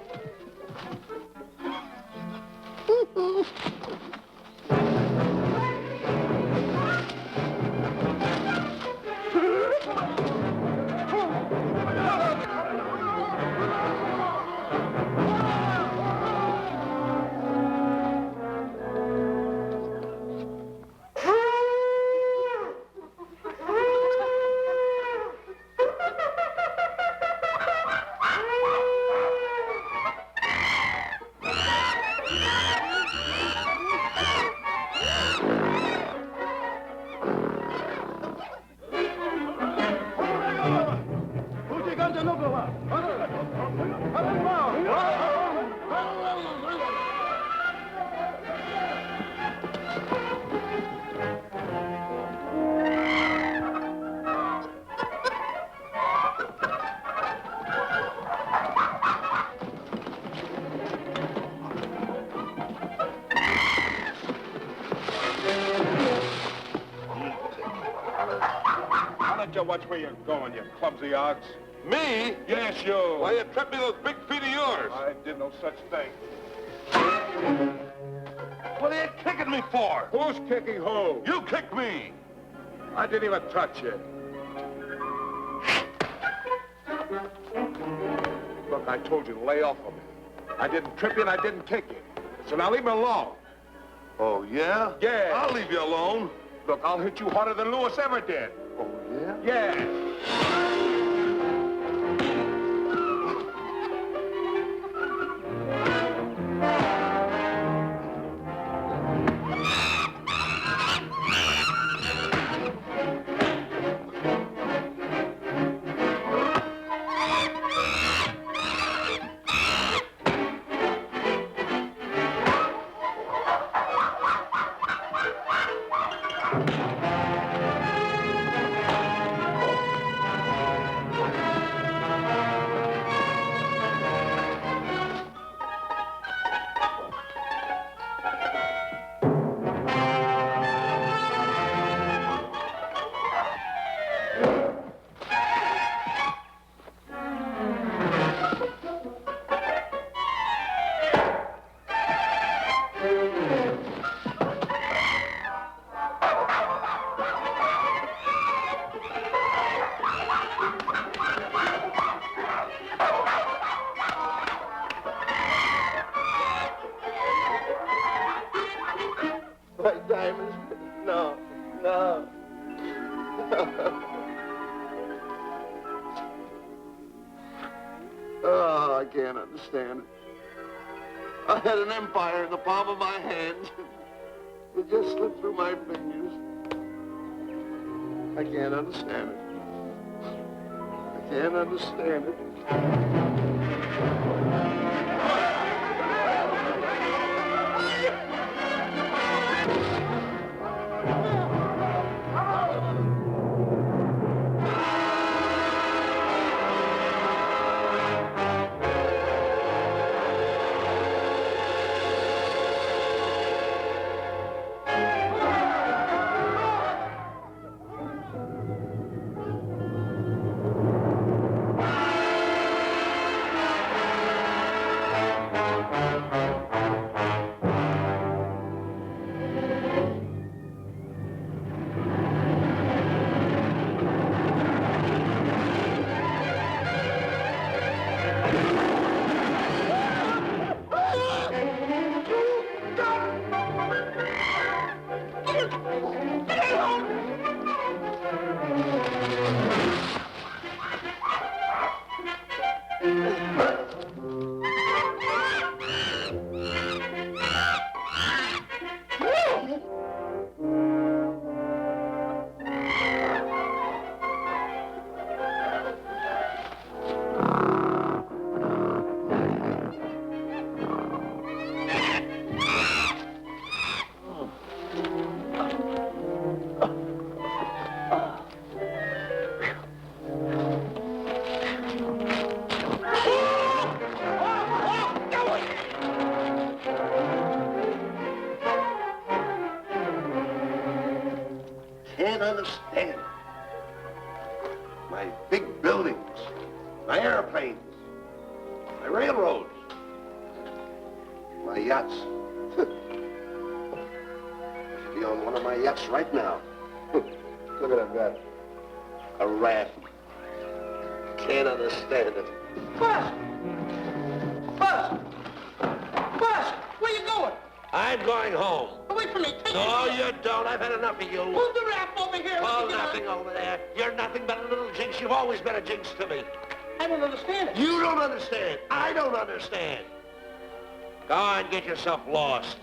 Watch where you're going, you clumsy ox. Me? Yes, you. Why, you tripped me with those big feet of yours. I did no such thing. What are you kicking me for? Who's kicking who? You kicked me. I didn't even touch you. Look, I told you to lay off of me. I didn't trip you and I didn't kick you. So now leave me alone. Oh, yeah? Yeah. I'll leave you alone. Look, I'll hit you harder than Lewis ever did. Oh, yeah? Yeah. My diamonds. No, no. Oh, I can't understand it. I had an empire in the palm of my hand. It just slipped through my fingers. I can't understand it. I can't understand it. Can't understand. My big buildings, my airplanes, my railroads, my yachts. I should be on one of my yachts right now. Look at that. A raft. Can't understand it. Buzz! Buzz! Buzz! Where you going? I'm going home. Wait for me. Take No, me. you don't. I've had enough of you. Move the raft over here. Oh, nothing over there. You're nothing but a little jinx. You've always been a jinx to me. I don't understand it. You don't understand. I don't understand. Go on, get yourself lost.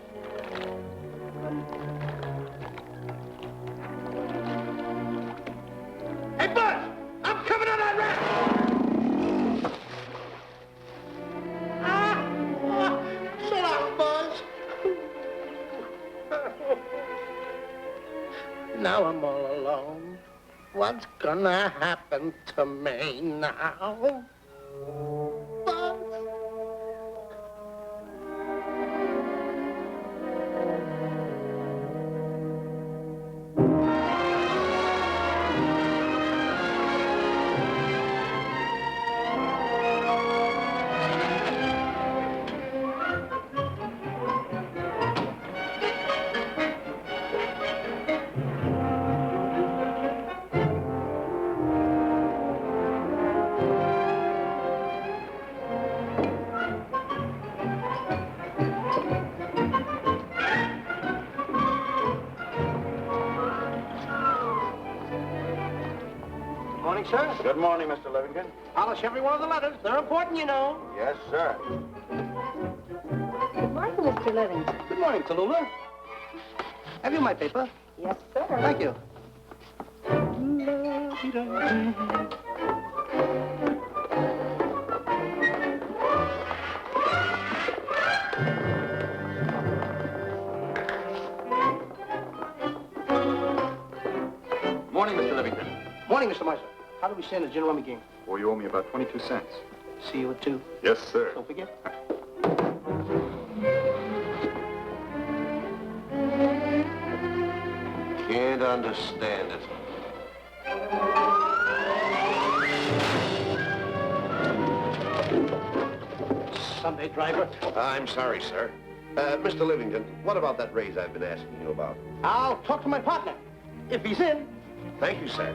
Hey, Buzz! I'm coming on that raft! So long, Buzz. Now I'm all alone. What's gonna happen to me now? Buzz? Morning, sir. Good morning, Mr. Livingston. Polish every one of the letters. They're important, you know. Yes, sir. Good morning, Mr. Livingston. Good morning, Tallulah. Have you my paper? Yes, sir. Thank you. Morning, Mr. Livington. Morning, Mr. Miser. How do we stand the gin rummy game? Well, you owe me about 22 cents. See you at 2. Yes, sir. Don't forget. Can't understand it. Sunday driver. I'm sorry, sir. Mr. Livington, what about that raise I've been asking you about? I'll talk to my partner, if he's in. Thank you, sir.